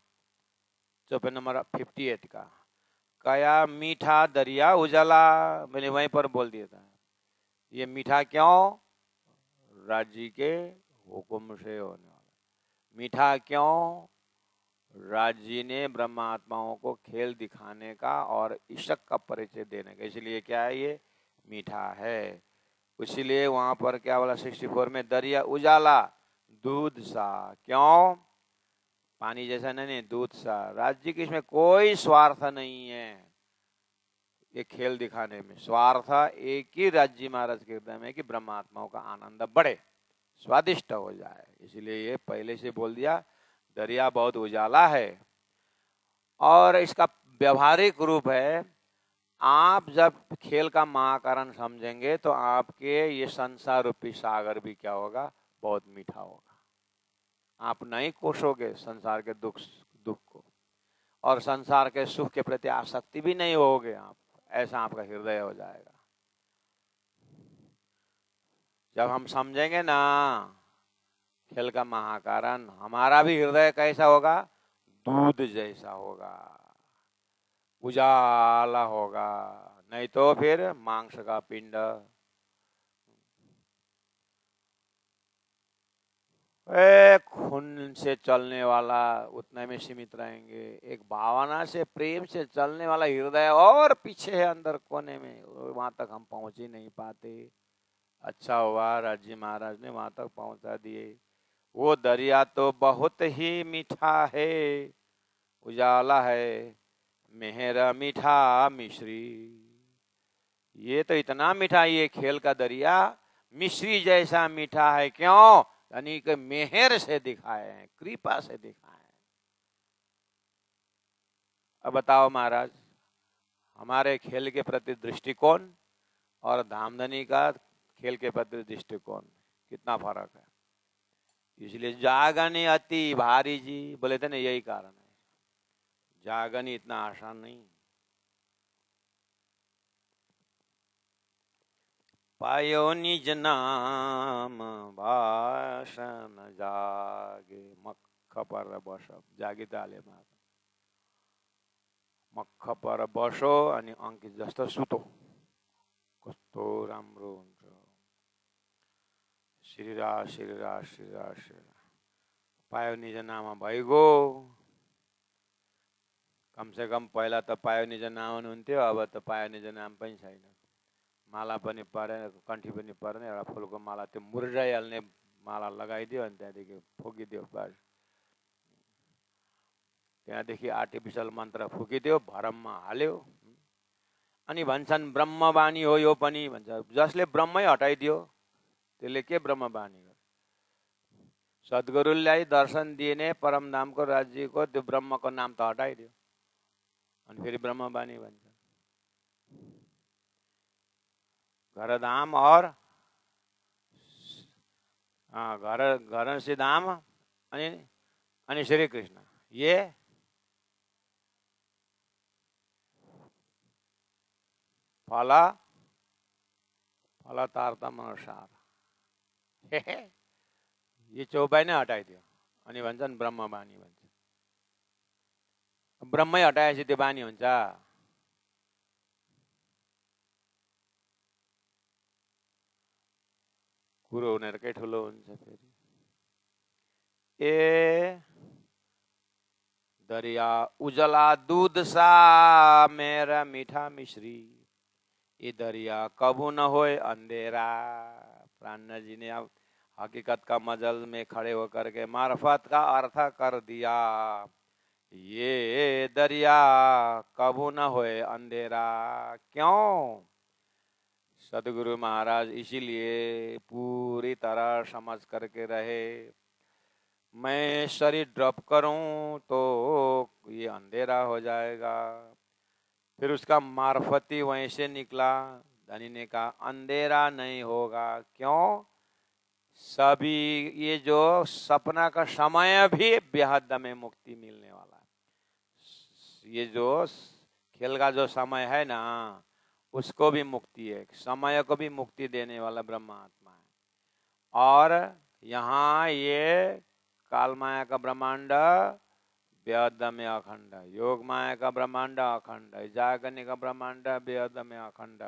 [SPEAKER 1] चौपाई नंबर 58 का, कया मीठा दरिया उजाला, मैंने वहीं पर बोल दिया था। ये मीठा क्यों? राज्य के हुक्म से होने वाला। मीठा क्यों? राज्य ने ब्रह्मात्माओं को खेल दिखाने का और इशक का परिचय देने का, इसलिए क्या है, ये मीठा है। इसीलिए वहां पर क्या बोला 64 में, दरिया उजाला दूध सा, क्यों? पानी जैसा नहीं, दूध सा। राज्य की इसमें कोई स्वार्थ नहीं है, ये खेल दिखाने में। स्वार्थ एक ही राज्य महाराज के हृदय में कि ब्रह्मात्माओं का आनंद बढ़े, स्वादिष्ट हो जाए। इसलिए ये पहले से बोल दिया, दरिया बहुत उजाला है। और इसका व्यवहारिक रूप है, आप जब खेल का महाकारण समझेंगे तो आपके ये संसार रूपी सागर भी क्या होगा, बहुत मीठा होगा। आप नहीं कोसोगे संसार के दुख को, और संसार के सुख के प्रति आसक्ति भी नहीं होगे आप, ऐसा आपका हृदय हो जाएगा। जब हम समझेंगे ना खेल का महाकारण, हमारा भी हृदय कैसा होगा, दूध जैसा होगा, उजाला होगा। नहीं तो फिर मांस का पिंड। खून से चलने वाला उतने में सीमित रहेंगे, एक भावना से प्रेम से चलने वाला हृदय और पीछे है अंदर कोने में, वहां तक हम पहुंच ही नहीं पाते। अच्छा हुआ राज्य महाराज ने वहां तक पहुंचा दिए। वो दरिया तो बहुत ही मीठा है, उजाला है, मेहरा मीठा मिश्री। ये तो इतना मीठा, ये खेल का दरिया मिश्री जैसा मीठा है। क्यों? यानी कि मेहर से दिखाए हैं, कृपा से दिखाए हैं। अब बताओ महाराज, हमारे खेल के प्रति दृष्टिकोण और धामधनी का खेल के प्रति दृष्टिकोण कितना फर्क है। इसलिए जागनी अति भारी जी बोले थे ना, यही कारण है। जागनी इतना आसान नहीं। पायो निज नाम भाषण जागे, मक्ख पर बसो, जागी ताले मार, मक्ख पर बसो अनि अंकित जस्तो सुतो, कस्तो राम्रो हुन्छ। श्रीराज श्रीराज श्रीराज श्रीराज, पायो निज नाम भइगयो। कम से कम पहिला त पायो निज नाम हुन्थ्यो, अब त पायो निज नाम पनि छैन। माला पनि परेन, कण्ठी पनि परेन, एउटा फुलको माला, त्यो मुर्झाइहाल्ने माला लगाइदियो अनि त्यहाँदेखि फुकिदियो बस। त्यहाँदेखि आर्टिफिसियल मन्त्र फुकिदियो, भरममा हाल्यो, अनि भन्छन् ब्रह्मवाणी हो यो पनि भन्छ। जसले ब्रह्मै हटाइदियो त्यसले के ब्रह्मवाणी गर्छ? सद्गुरुलाई दर्शन दिने परमधामको राज्यको त्यो ब्रह्मको नाम त हटाइदियो, अनि फेरि ब्रह्मवाणी भन्छ। घरधाम और घर से धाम अनि श्री कृष्ण, ये फला तारतम अनुसार ये चौपाई नै हटाइदियो अनि भन्छन् ब्रह्मवाणी भन्छ। ब्रह्मै हटाएपछि त्यो वाणी हुन्छ? कुरो उनीहरूकै ठुलो हुन्छ फेरि। ए दरिया उजला दूध सा, मेरा मीठा मिश्री, ये दरिया कबू न होए अंधेरा। प्राण जी ने अब हकीकत का मजल में खड़े होकर के मार्फत का अर्थ कर दिया। ये दरिया कबू न होए अंधेरा। क्यों? सदगुरु महाराज इसीलिए पूरी तरह समझ करके रहे, मैं शरीर ड्रॉप करूं तो ये अंधेरा हो जाएगा। फिर उसका मार्फती वहीं से निकला। धनी ने कहा अंधेरा नहीं होगा। क्यों? सभी ये जो सपना का समय भी बेहद में मुक्ति मिलने वाला है। ये जो खेल का जो समय है ना, उसको भी मुक्ति है, समय को भी मुक्ति देने वाला ब्रह्मात्मा है। और यहाँ ये काल माया का ब्रह्मांड बेहद में अखंड, योग माया का ब्रह्मांड अखंड, जागने का ब्रह्मांड बेहद में अखंड।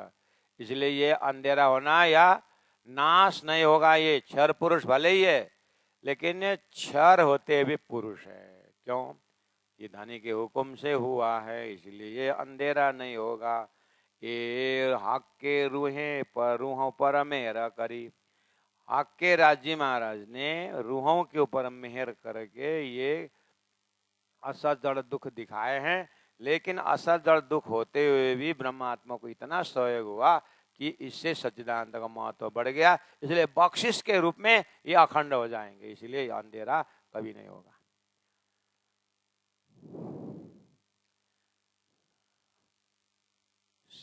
[SPEAKER 1] इसलिए ये अंधेरा होना या नाश नहीं होगा। ये क्षर पुरुष भले ही है, लेकिन ये क्षर होते भी पुरुष है। क्यों? ये धनी के हुक्म से हुआ है, इसलिए ये अंधेरा नहीं होगा। ये हक के रूहें पर रूहों पर मेहर करी। हक के राजी महाराज ने रूहों के ऊपर मेहर करके ये असत जड़ दुख दिखाए हैं, लेकिन असत जड़ दुख होते हुए भी ब्रह्मात्मा को इतना सहयोग हुआ कि इससे सच्चिदानंद का महत्व बढ़ गया। इसलिए बख्शिश के रूप में ये अखंड हो जाएंगे, इसलिए अंधेरा कभी नहीं होगा।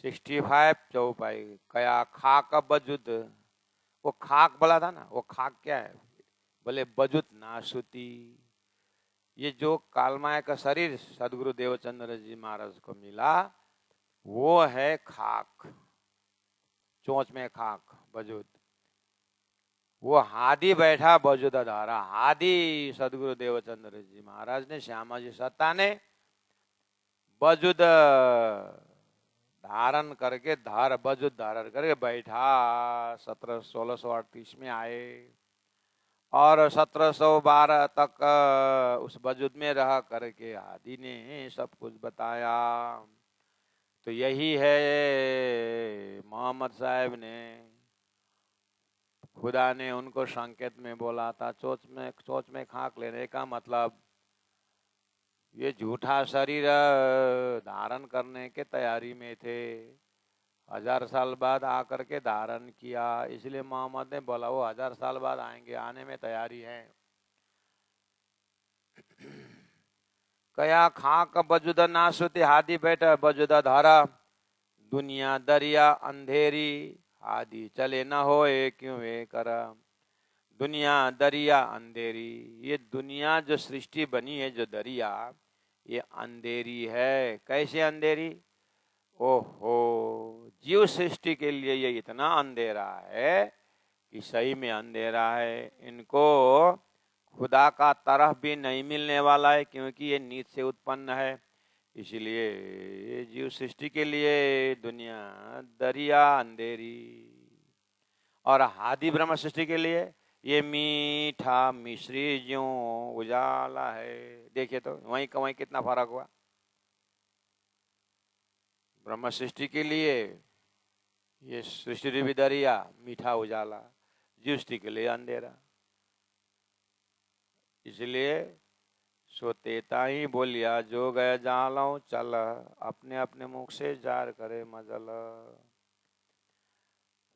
[SPEAKER 1] 65 चौपाई कया खाक बजुद। वो खाक बोला था ना, वो खाक क्या है? बोले बजुद नासुती। ये जो कालमाया का शरीर सदगुरु देवचंद्र जी महाराज को मिला, वो है खाक, चोंच में खाक बजुद। वो हादी बैठा बजुद धारा। हादी सदगुरु देवचंद्र जी महाराज ने, श्यामा जी सत्ता ने बजुद धारण करके बजुद धारण करके बैठा। 1638 में आए और 1712 तक उस बजुद में रह करके आदि ने सब कुछ बताया। तो यही है मोहम्मद साहब ने, खुदा ने उनको संकेत में बोला था, चोच में खाक लेने का मतलब ये झूठा शरीर धारण करने के तैयारी में थे। 1000 साल बाद आकर के धारण किया, इसलिए मोहम्मद ने बोला वो 1000 साल बाद आएंगे, आने में तैयारी है। कया खाक बजुद नासुती। हादी बैठा बजुदा धारा। दुनिया दरिया अंधेरी, आदि चले न होए क्यों वे करा। दुनिया दरिया अंधेरी। ये दुनिया जो सृष्टि बनी है, जो दरिया, ये अंधेरी है। कैसे अंधेरी? ओहो, जीव सृष्टि के लिए ये इतना अंधेरा है कि सही में अंधेरा है। इनको खुदा का तरफ भी नहीं मिलने वाला है, क्योंकि ये नीच से उत्पन्न है। इसलिए ये जीव सृष्टि के लिए दुनिया दरिया अंधेरी, और हादी ब्रह्म सृष्टि के लिए ये मीठा मिश्री ज्यों उजाला है। देखिए तो वहीं का वहीं कितना फर्क हुआ। ब्रह्म सृष्टि के लिए ये सृष्टि रूपी दरिया मीठा उजाला, जीव सृष्टि के लिए अंधेरा। इसलिए सोतेता ही बोलिया जो गए जालो चल, अपने अपने मुख से जार करे मजल।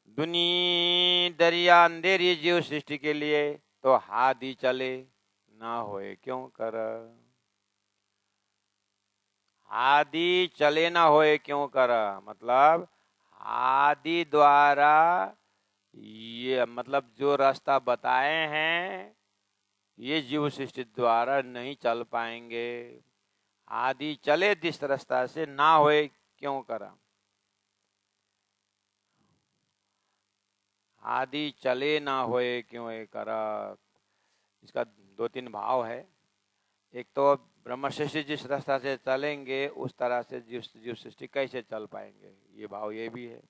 [SPEAKER 1] दुनी दरिया अंधेरी जीव सृष्टि के लिए, तो हादी चले ना होए क्यों कर। हादी चले ना होए क्यों कर मतलब आदि द्वारा ये मतलब जो रास्ता बताए हैं ये जीव सृष्टि द्वारा नहीं चल पाएंगे। आदि चले जिस रास्ता से, ना होए क्यों करा। आदि चले ना होए क्यों करा। इसका 2-3 भाव है। एक तो ब्रह्म सृष्टि जिस रास्ता से चलेंगे उस तरह से जीव सृष्टि कैसे चल पाएंगे, ये भाव ये भी है।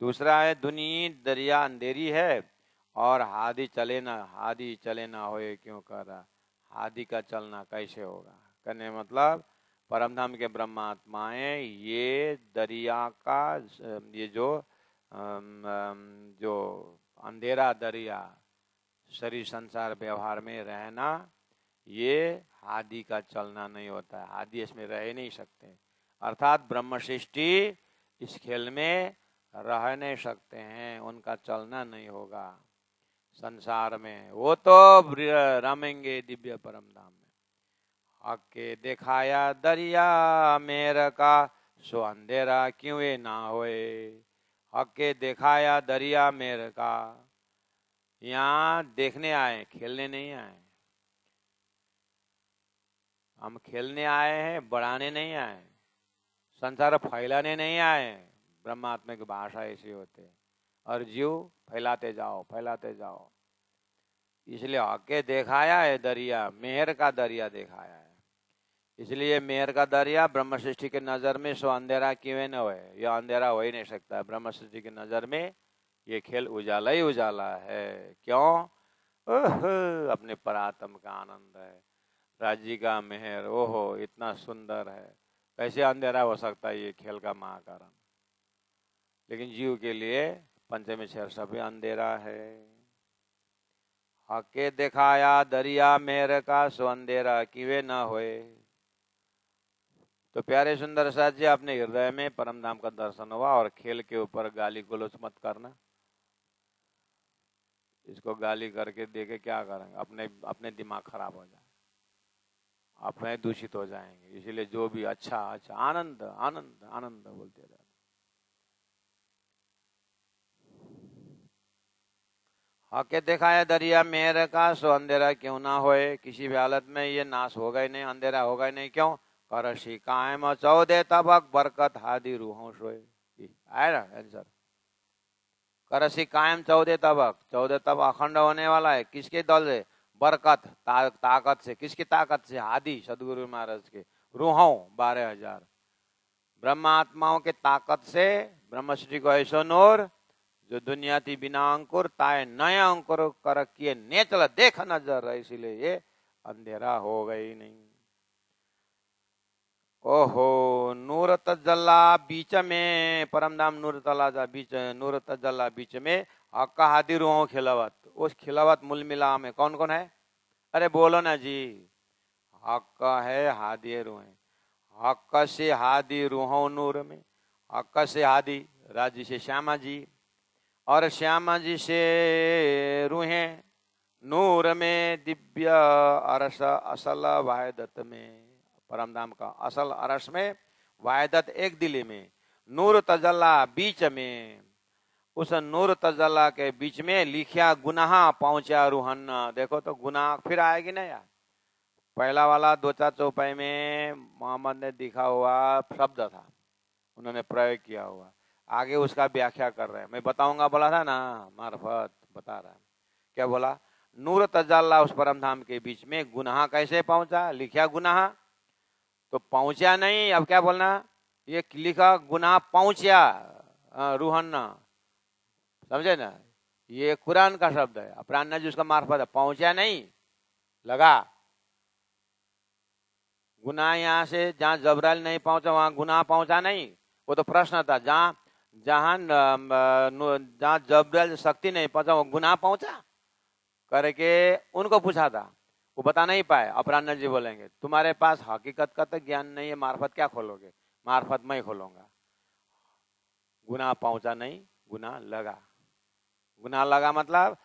[SPEAKER 1] दूसरा है दुनी दरिया अंधेरी है, और हादी चले ना होए क्यों कर रहा। हादी का चलना कैसे होगा, कहने मतलब परमधाम के ब्रह्मात्माएं ये दरिया का ये जो अंधेरा दरिया शरीर संसार व्यवहार में रहना, ये हादी का चलना नहीं होता है। हादी इसमें रह नहीं सकते, अर्थात ब्रह्म सृष्टि इस खेल में रह नहीं सकते हैं, उनका चलना नहीं होगा संसार में। वो तो रमेंगे दिव्य परम धाम में। हक के दिखाया दरिया मेर का, सो अंधेरा क्यों ना होए। हक के दिखाया दरिया मेर का। यहाँ देखने आए, खेलने नहीं आए। हम खेलने आए हैं, बढ़ाने नहीं आए। संसार फैलाने नहीं आए, ब्रह्मात्मा की भाषा ऐसी होती है, और जीव फैलाते जाओ फैलाते जाओ। इसलिए हके दिखाया है दरिया, मेहर का दरिया दिखाया है। इसलिए मेहर का दरिया ब्रह्म सृष्टि के नजर में सो अंधेरा क्यों न हो, यह अंधेरा हो ही नहीं सकता। ब्रह्म सृष्टि की नजर में ये खेल उजाला ही उजाला है। क्यों? अपने परात्म का आनंद है, राज्य का मेहर, ओहो इतना सुंदर है, कैसे अंधेरा हो सकता है ये खेल का महाकारण। लेकिन जीव के लिए पंचमी छह सभी अंधेरा है। हके दिखाया दरिया मेहर का, सो अंधेरा किवे न होए। तो प्यारे सुंदर साथ जी, अपने हृदय में परम धाम का दर्शन हुआ, और खेल के ऊपर गाली गलौज मत करना। इसको गाली करके देखे क्या करेंगे, अपने अपने दिमाग खराब हो जाए, अपने दूषित हो जाएंगे। इसीलिए जो भी अच्छा अच्छा आनंद आनंद आनंद बोलते रहते। हके देखा है दरिया मेहर का, सो अंधेरा क्यों ना होए। किसी भी हालत में ये नाश होगा ही नहीं, अंधेरा होगा ही नहीं। क्यों? करशी कायम 14 तबक बरकत हादी रूहों सोए। आया ना आंसर? करसी कायम 14 तबक, 14 तबक अखंड होने वाला है। किसके दल से? बरकत ताकत से। किसकी ताकत से? हादी सदगुरु महाराज के रूहों 12,000 ब्रह्मात्माओं के ताकत से ब्रह्मश्री को ऐसो नूर जो दुनिया थी बिना अंकुर ताए नया अंकुर कर किए ने चला देख नजर। इसीलिए ये अंधेरा हो गई नहीं। ओहो नूर तजल्ला बीच में, परमधाम नूर तला जा बीच, नूर तजल्ला बीच में हक्का हादी रूहों खिलावत। उस खिलावत मूल मिला में कौन कौन है? अरे बोलो ना जी। हक्का है हादी रूहें, हक्का से हादी रूहों नूर में, हक्का से हादी राजी से श्यामा जी, और श्यामा जी से रूहें नूर में दिव्य अरस असल वायदत में। परमधाम का असल अरस में, वायदत एक दिली में, नूर तजल्ला बीच में। उस नूर तजल्ला के बीच में लिखिया गुनाह पहुंचा रूहन। देखो तो गुनाह फिर आएगी ना यार। पहला वाला 2-4 चौपाई में मोहम्मद ने दिखा हुआ शब्द था, उन्होंने प्रयोग किया हुआ, आगे उसका व्याख्या कर रहे हैं। मैं बताऊंगा बोला था ना, मार्फत बता रहा है। क्या बोला? नूर तजल्ला उस परमधाम के बीच में गुनाह कैसे पहुंचा, लिखा गुनाह तो पहुंचा नहीं, अब क्या बोलना? ये लिखा गुनाह पहुंचा रूहन, समझे ना? ये कुरान का शब्द है, अपरान्ना जी उसका मार्फत है। पहुंचा नहीं, लगा। गुनाह यहां से जहां जबराइल नहीं पहुंचा वहां गुनाह पहुंचा नहीं, वो तो प्रश्न था। जहां जहां जहां जबराइल शक्ति नहीं पहुंचा वो गुनाह पहुंचा करके उनको पूछा था, वो बता नहीं पाए। अपरान्ना जी बोलेंगे तुम्हारे पास हकीकत का तो ज्ञान नहीं है, मार्फत क्या खोलोगे? मार्फत मैं खोलूंगा। गुनाह पहुंचा नहीं, गुनाह लगा। गुनाह लगा मतलब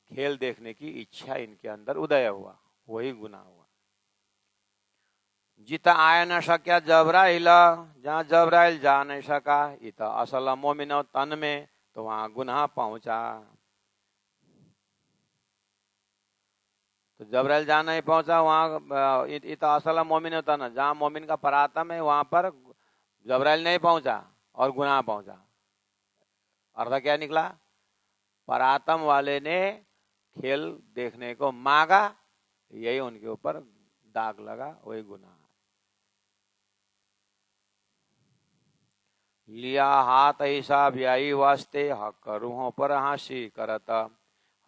[SPEAKER 1] खेल देखने की इच्छा इनके अंदर उदय हुआ, वही गुनाह हुआ। जिता आया न सक्या जबराइल, जहां जबराइल जा नहीं सका, इत असल मोमिन तन में, तो वहां गुनाह पहुंचा। तो जबराइल जहां नहीं पहुंचा वहां इत असल मोमिन तन, जहां मोमिन का परात्म है वहां पर जबराइल नहीं पहुंचा और गुनाह पहुंचा। अर्थ क्या निकला? परात्म वाले ने खेल देखने को मांगा, यही उनके ऊपर दाग लगा, वही गुनाह। लिया हाथ हिसाब यही वास्ते हक रूहों पर हंसी करता,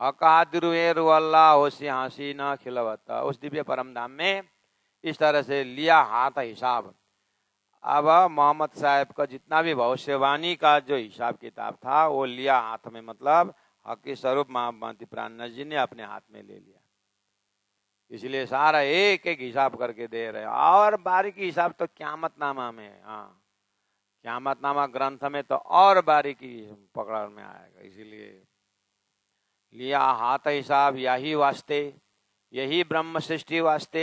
[SPEAKER 1] हक हादिरुएरु अल्लाह होशी हंसी न खिलवता। उस दिव्य परम धाम में इस तरह से लिया हाथ हिसाब। अब मोहम्मद साहब का जितना भी भविष्यवाणी का जो हिसाब किताब था वो लिया हाथ में, मतलब हकी स्वरूप महामती प्राण जी ने अपने हाथ में ले लिया। इसलिए सारा एक एक हिसाब करके दे रहे, और बारीकी हिसाब तो क़यामतनामा में है। हाँ, क़यामतनामा ग्रंथ में तो और बारीकी पकड़ में आएगा। इसीलिए लिया हाथ हिसाब यही वास्ते, यही ब्रह्म सृष्टि वास्ते,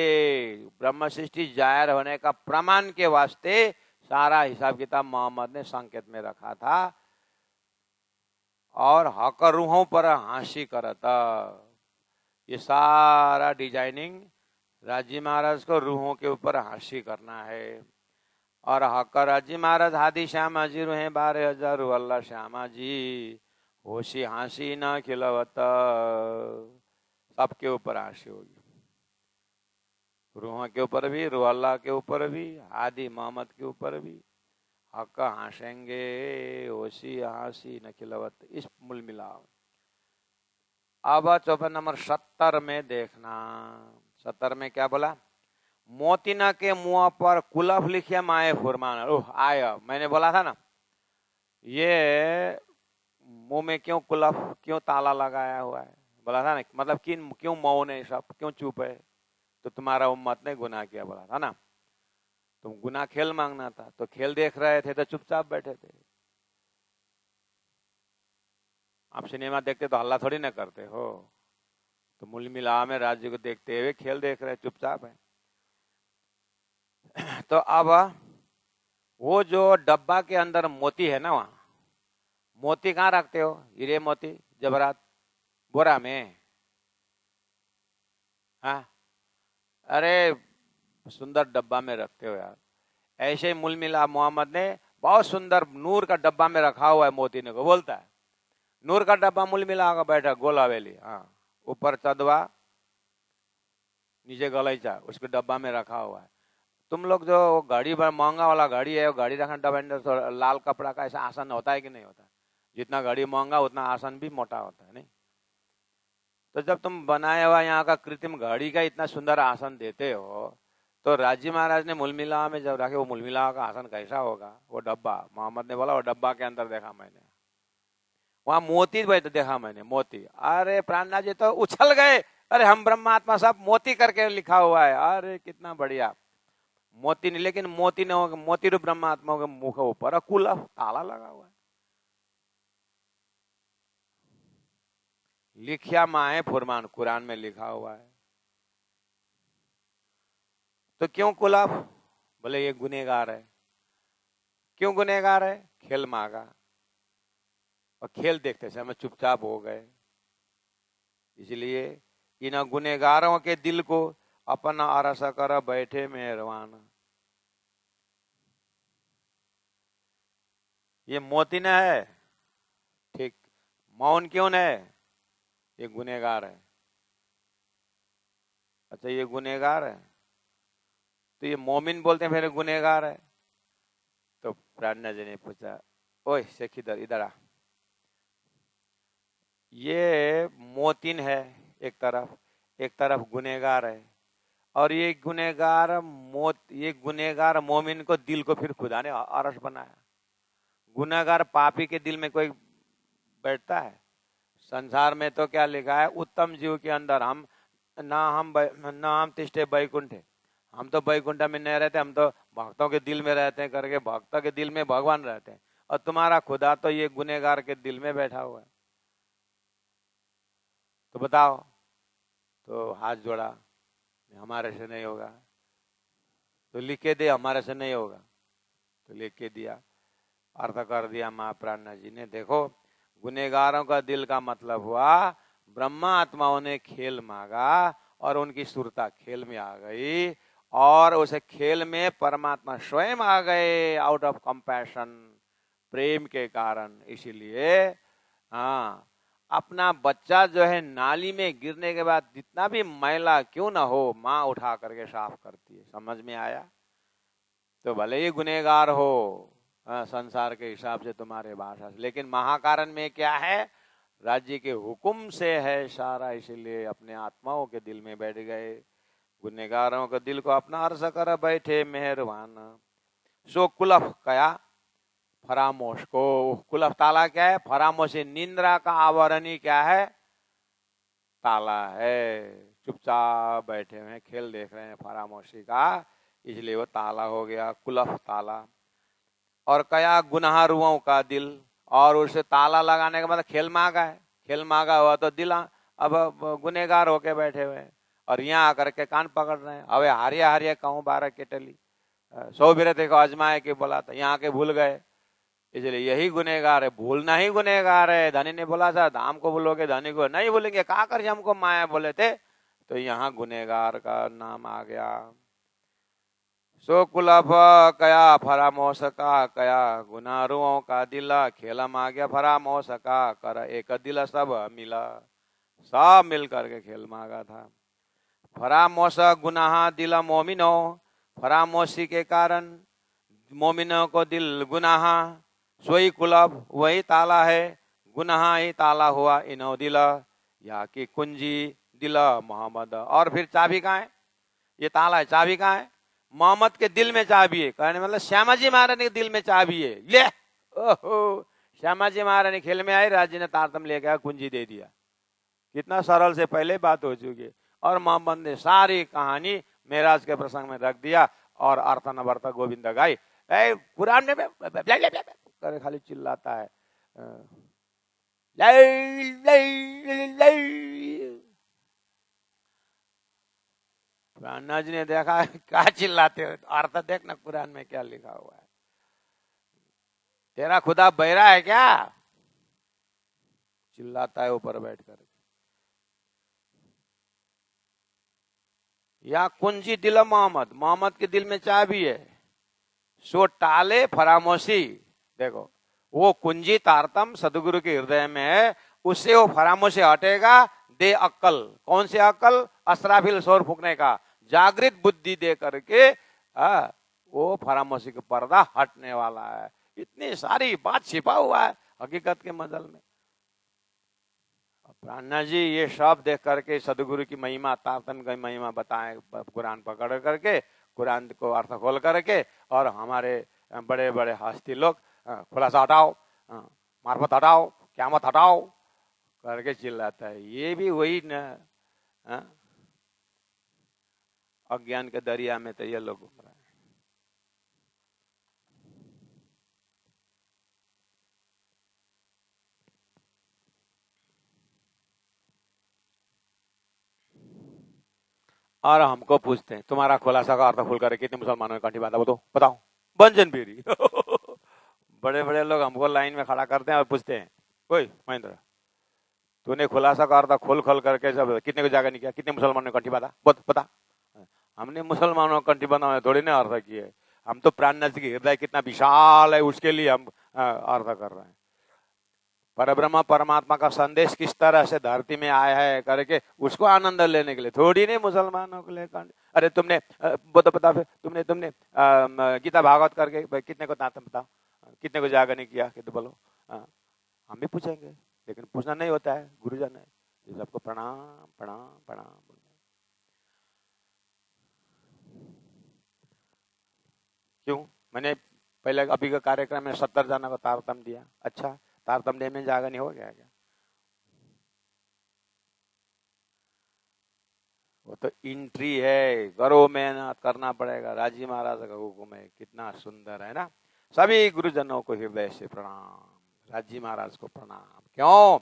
[SPEAKER 1] ब्रह्म सृष्टि जाहिर होने का प्रमाण के वास्ते सारा हिसाब किताब मोहम्मद ने संकेत में रखा था। और हक रूहों पर हांसी करता, ये सारा डिजाइनिंग राजी महाराज को रूहों के ऊपर हांसी करना है। और हकर जी महाराज हादी श्यामा जी रुहे 12,000 अल्लाह श्यामा जी होशी हासी न खिलवत। सबके ऊपर हंसी होगी, रूहा के ऊपर भी, रूहल्ला के ऊपर भी, हादी मोहम्मद के ऊपर भी। हक हंसेंगे होशी हासी न खिलवत, इस मूल मिलाव। अब चौपन नंबर 70 में देखना, 70 में क्या बोला? मोतीना के मुंह पर कुलफ लिखिया माए फुरमान। ओह आया, मैंने बोला था ना, ये मुंह में क्यों कुलफ, क्यों ताला लगाया हुआ है, बोला था ना, मतलब क्यों मौन है, सब क्यों चुप है? तो तुम्हारा उम्मत ने गुनाह किया, बोला था ना। तुम गुनाह खेल मांगना था, तो खेल देख रहे थे तो चुपचाप बैठे थे। आप सिनेमा देखते तो हल्ला थोड़ी ना करते हो, तो मूल मिला में राज्य को देखते हुए खेल देख रहे, चुपचाप है। तो अब वो जो डब्बा के अंदर मोती है ना, वहां मोती कहाँ रखते हो? हीरे मोती जबरात बोरा में। हाँ, अरे सुंदर डब्बा में रखते हो यार। ऐसे ही मूल मिला मोहम्मद ने बहुत सुंदर नूर का डब्बा में रखा हुआ है मोती ने को, बोलता है नूर का डब्बा मूल मिला का बैठा गोला वेली, हाँ, ऊपर चदवा नीचे गलैचा, उसके डब्बा में रखा हुआ है। तुम लोग जो गाड़ी महंगा वाला गाड़ी है, वो गाड़ी रखना डब्बा तो लाल कपड़ा का ऐसा आसन होता है कि नहीं होता? जितना गाड़ी महंगा उतना आसन भी मोटा होता है, नहीं? तो जब तुम बनाए हुआ यहाँ का कृत्रिम गाड़ी का इतना सुंदर आसन देते हो, तो राजी महाराज ने मुलमिला में जब रखे, वो मुलमिला का आसन कैसा होगा? वो डब्बा, मोहम्मद ने बोला वो डब्बा के अंदर देखा मैंने, वहां मोती देखा मैंने, मोती। अरे प्राणनाथ जी तो उछल गए, अरे हम ब्रह्मात्मा सब मोती करके लिखा हुआ है, अरे कितना बढ़िया। मोती नहीं, लेकिन मोती ने होगा, मोती रूप ब्रह्मात्मा के मुंह के ऊपर कुला ताला लगा हुआ है। लिखिया माए फुरमान, कुरान में लिखा हुआ है। तो क्यों कुलफ? बोले ये गुनेगार है। क्यों गुनेगार है? खेल मांगा और खेल देखते समय चुपचाप हो गए, इसलिए इन गुनेगारों के दिल को अपना अरस कर बैठे मेहरबान। ये मोती न है, ठीक, मौन क्यों न है? ये गुनेगार है। अच्छा ये गुनेगार है, तो ये मोमिन बोलते हैं फिर गुनेगार है। तो प्राणनाथ जी ने पूछा, ओए शेख इधर इधर आ, ये मोतिन है एक तरफ गुनेगार है, और ये गुनेगार मोमिन को दिल को फिर खुदा ने अरश बनाया। गुनाहगार पापी के दिल में कोई बैठता है? संसार में तो क्या लिखा है, उत्तम जीव के अंदर हम तिष्ठे बैकुंठे, हम तो बैकुंठ में नहीं रहते, हम तो भक्तों के दिल में रहते हैं करके, भक्तों के दिल में भगवान रहते हैं, और तुम्हारा खुदा तो ये गुनेगार के दिल में बैठा हुआ है। तो बताओ, तो हाथ जोड़ा, हमारे से नहीं होगा, तो लिख के दे, हमारे से नहीं होगा, तो लिख के दिया, अर्थ कर दिया महाप्राणनाथ जी ने। देखो गुनेगारों का दिल का मतलब हुआ ब्रह्मा आत्माओं ने खेल मांगा और उनकी सुरता खेल में आ गई, और उस खेल में परमात्मा स्वयं आ गए आउट ऑफ कंपैशन, प्रेम के कारण। इसीलिए हाँ, अपना बच्चा जो है नाली में गिरने के बाद जितना भी मैला क्यों ना हो, माँ उठा करके साफ करती है। समझ में आया? तो भले ही गुनेगार हो संसार के हिसाब से तुम्हारे भाषा से, लेकिन महाकारण में क्या है? राज्य के हुक्म से है सारा, इसीलिए अपने आत्माओं के दिल में बैठ गए। गुनेगारों के दिल को अपना अर्ज कर बैठे मेहरबान। सो कुलफ कया फरामोश को, कुलफ ताला क्या है? फरामोशी, निंद्रा का आवरणी क्या है? ताला है। चुपचाप बैठे हुए खेल देख रहे हैं फरामोशी का, इसलिए वो ताला हो गया, कुलफ ताला। और कया गुनहरुओं का दिल, और उसे ताला लगाने का मतलब खेल मांगा है, खेल मांगा हुआ तो दिल अब गुनेगार होके बैठे हुए हैं, और यहाँ आकर के कान पकड़ रहे हैं। अबे हारिया हारिया कहूँ 12 केटली 100 बिरे देखो आजमाए के बोला था, यहाँ के भूल गए, इसलिए यही गुनेगार है, भूलना ही गुनेगार है। धनी ने बोला था धाम को भूलोगे, धनी को नहीं भूलेंगे, कहा कर हमको माया बोले थे, तो यहाँ गुनेगार का नाम आ गया। सो कुलफ कया फरामोश का कया गुनारुओं का दिला खेला मांगे फरामोश का कर एक दिल सब मिला। सब मिल करके खेल मांगा था। फरामोश गुनाह दिल मोमिनो, फरामोशी के कारण मोमिनों को दिल गुनाह, सोई कुलब वही ताला है, गुनाह ही ताला हुआ इनो दिल, या की कुंजी दिल मोहम्मद। और फिर चाबी कहाँ है? ये ताला है, चाबी कहाँ है? मोहम्मद के दिल में चाबी है। कहने मतलब श्यामाजी महाराज के दिल में चाबी है। ले ओहो, श्यामाजी महाराज खेल में आए, राजी ने तारतम ले गया, कुंजी दे दिया। कितना सरल से पहले बात हो चुकी है। और मोहम्मद ने सारी कहानी मेराज के प्रसंग में रख दिया और अर्थ नवर्त गोविंद गाई। कुरान में करे खाली चिल्लाता है, कुरान जी ने देखा क्या चिल्लाते हो, अर्थ देखना कुरान में क्या लिखा हुआ है। तेरा खुदा बहरा है क्या? चिल्लाता है ऊपर बैठ कर। या कुंजी दिल मोहम्मद, मोहम्मद के दिल में चाबी है। सो टाले फरामोशी, देखो वो कुंजी तारतम सदगुरु के हृदय में है, उससे वो फरामोशी हटेगा। दे अक्कल, कौन से अक्कल? असराफिल शोर फूकने का, जागृत बुद्धि दे करके वो फरामोशी का पर्दा हटने वाला है। इतनी सारी बात छिपा हुआ है हकीकत के मजल में। प्राणा जी ये सब देख करके सदगुरु की महिमा, तारतम की महिमा बताएं, कुरान पकड़ करके, कुरान को अर्थ खोल करके, और हमारे बड़े बड़े हस्ती लोग खुलासा हटाओ, मार्फत हटाओ, क़यामत हटाओ करके चिल्लाता है। ये भी वही न, अज्ञान के दरिया में तो ये लोग घूम रहे हैं। और हमको पूछते हैं तुम्हारा खुलासा का अर्थ खोल कर कितने मुसलमानों ने कंठी बांधा, बताओ बंजन पीरी। बड़े बड़े लोग हमको लाइन में खड़ा करते हैं और पूछते हैं, कोई महेंद्र तूने खुलासा का अर्थ खोल खोल करके सब कितने को जागा नहीं किया, कितने मुसलमानों ने कंठी बांधा, बता। हमने मुसलमानों को कंठी बांधा थोड़ी ना अर्थ किए, हम तो प्राणनाथ की हृदय कितना विशाल है उसके लिए हम अर्थ कर रहे हैं। परब्रह्म परमात्मा का संदेश किस तरह से धरती में आया है करके उसको आनंद लेने के लिए थोड़ी नहीं मुसलमानों के लिए। अरे तुमने बता फिर तुमने गीता भागवत करके कितने को तातम बताओ, कितने को जागरण किया कि तो बोलो। हम भी पूछेंगे, लेकिन पूछना नहीं होता है। गुरुजन है सबको प्रणाम प्रणाम प्रणाम। क्यों? मैंने पहले अभी का कार्यक्रम में 70 जना को तारतम दिया। अच्छा, तारतम देने में जागा नहीं हो गया क्या? वो तो एंट्री है, करो मेहनत करना पड़ेगा। राजी महाराज का हुक्म है, कितना सुंदर है ना। सभी गुरुजनों को हृदय से प्रणाम, राजी महाराज को प्रणाम। क्यों?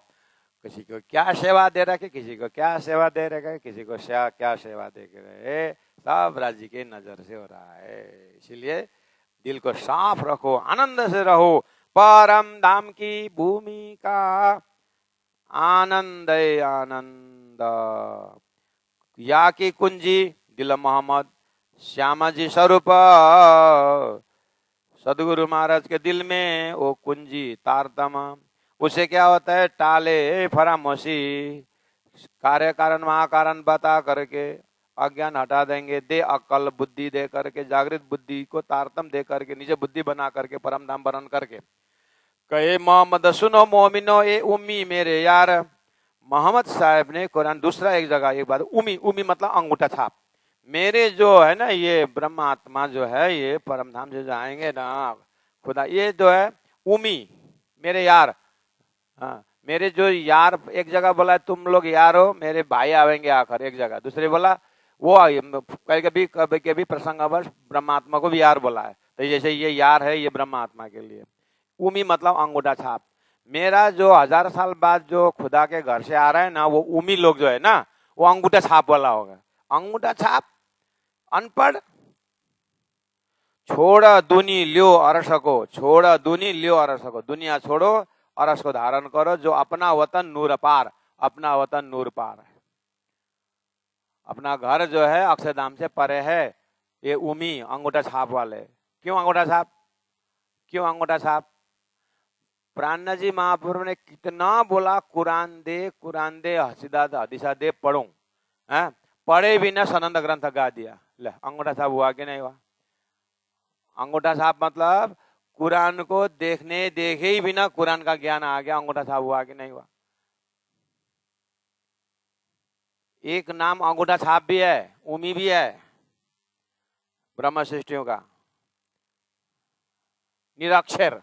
[SPEAKER 1] किसी को क्या सेवा दे रखे, किसी को क्या सेवा दे रखे, किसी को क्या सेवा दे रहे, सब राजी के नजर से हो रहा है। इसीलिए दिल को साफ रखो, आनंद से रहो। परम धाम की भूमि का आनंद आनंद, या की कुंजी दिल मोहम्मद, श्यामा जी स्वरूप सदगुरु महाराज के दिल में वो कुंजी तारतम। उसे क्या होता है? टाले फरामोशी, कार्य कारण महाकारण बता करके अज्ञान हटा देंगे। दे अक्ल बुद्धि दे करके, जागृत बुद्धि को तारतम दे करके, निज बुद्धि बना करके, परम धाम वर्ण करके कहे मोहम्मद सुनो मोमिनो ए उम्मी मेरे यार। मोहम्मद साहब ने कुरान दूसरा एक जगह एक बात, उम्मी उम्मी मतलब अंगूठा छाप, मेरे जो है ना ये ब्रह्म आत्मा जो है ये परम धाम से जाएंगे ना खुदा, ये जो है उम्मी मेरे यार। हाँ, मेरे जो यार, एक जगह बोला तुम लोग यार हो, मेरे भाई आवेंगे आकर, एक जगह दूसरे बोला वो कभी कभी कभी प्रसंगवश ब्रह्मात्मा को भी यार बोला है। तो जैसे ये यार है ये ब्रह्मात्मा के लिए। उमी मतलब अंगूठा छाप। मेरा जो 1000 साल बाद जो खुदा के घर से आ रहा है ना, वो उमी लोग जो है ना, वो अंगूठा छाप वाला होगा। अंगूठा छाप अनपढ़, छोड़ दुनी लियो अरस को, छोड़ दुनी लियो अरस को, दुनिया छोड़ो अरस को धारण करो। जो अपना वतन नूर पार, अपना वतन नूर पार है। अपना घर जो है अक्षरधाम से परे है, ये उमी अंगूठा छाप वाले। क्यों अंगूठा छाप? क्यों अंगूठा छाप? प्राणनाथ जी महाप्रभु ने कितना बोला कुरान दे हदीसा दे पढ़ो, है पढ़े बिना सनंद ग्रंथ गा दिया। ले अंगूठा छाप हुआ कि नहीं हुआ? अंगूठा छाप मतलब कुरान को देखने देखे ही बिना कुरान का ज्ञान आ गया। अंगूठा छाप हुआ कि नहीं हुआ? एक नाम अंगूठा छाप भी है, उमी भी है ब्रह्म सृष्टियों का। निरक्षर,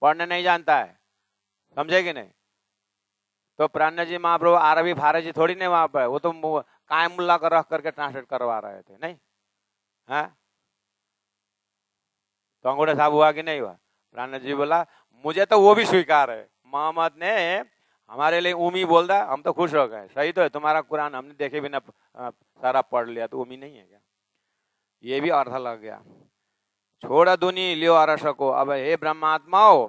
[SPEAKER 1] पढ़ने नहीं जानता है, समझे कि नहीं? तो प्राणनाथ जी महाप्रभु अरबी फारसी थोड़ी नहीं वहां पर, वो तो कायमुल्ला को रख करके ट्रांसलेट करवा रहे थे, नहीं है? तो अंगूठा छाप हुआ कि नहीं हुआ? प्राणनाथ जी बोला मुझे तो वो भी स्वीकार है। मोहम्मद ने हमारे लिए उमी बोल रहा, हम तो खुश हो गए। सही तो है, तुम्हारा कुरान हमने देखे बिना सारा पढ़ लिया, तो उमी नहीं है क्या? ये भी अर्थ लग गया। छोड़ दुनी लियो अरस को। अब हे ब्रह्मात्माओ,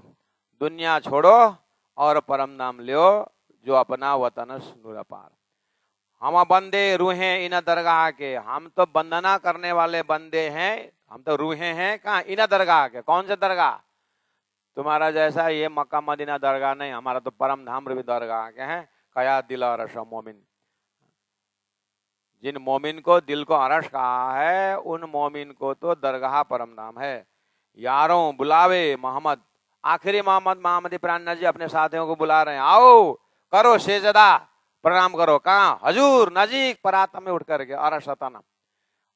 [SPEAKER 1] दुनिया छोड़ो और परम नाम लियो जो अपना वतन नूर पार। हम बंदे रूहे इन दरगाह के, हम तो वंदना करने वाले बंदे हैं, हम तो रूहे हैं कहाँ? इन दरगाह के। कौन से दरगाह? तुम्हारा जैसा ये मक्का मदीना दरगाह नहीं, हमारा तो परम धाम भी दरगाह के हैं। कया दिल अरश मोमिन, जिन मोमिन को दिल को अरश कहा है, उन मोमिन को तो दरगाह परम धाम है। यारों बुलावे मोहम्मद, आखिरी मोहम्मद मोहम्मदी प्राणनाथ जी अपने साथियों को बुला रहे हैं, आओ करो सेजदा, प्रणाम करो। कहाँ? हजूर नजीक परातम में उठ करके, अरसतन,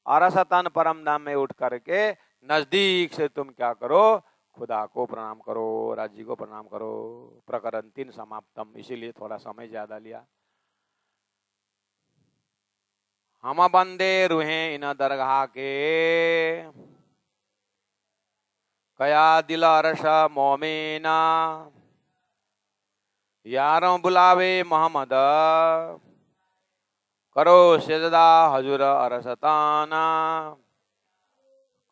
[SPEAKER 1] अरसतन परम धाम में उठ करके नजदीक से तुम क्या करो? खुदा को प्रणाम करो, राज्य को प्रणाम करो। प्रकरण 3 समाप्तम, इसीलिए थोड़ा समय ज्यादा लिया। हम बंदे रूहे इन दरगाह के, कया दिल अरश मोमिना। यारों बुलावे मोहम्मद, करो सेजदा हजूर अरसताना,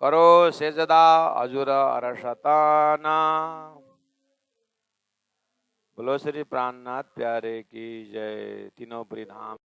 [SPEAKER 1] करो सेजदा हजूर अरसताना। बोलो श्री प्राणनाथ प्यारे की जय। तीनों प्रिय धाम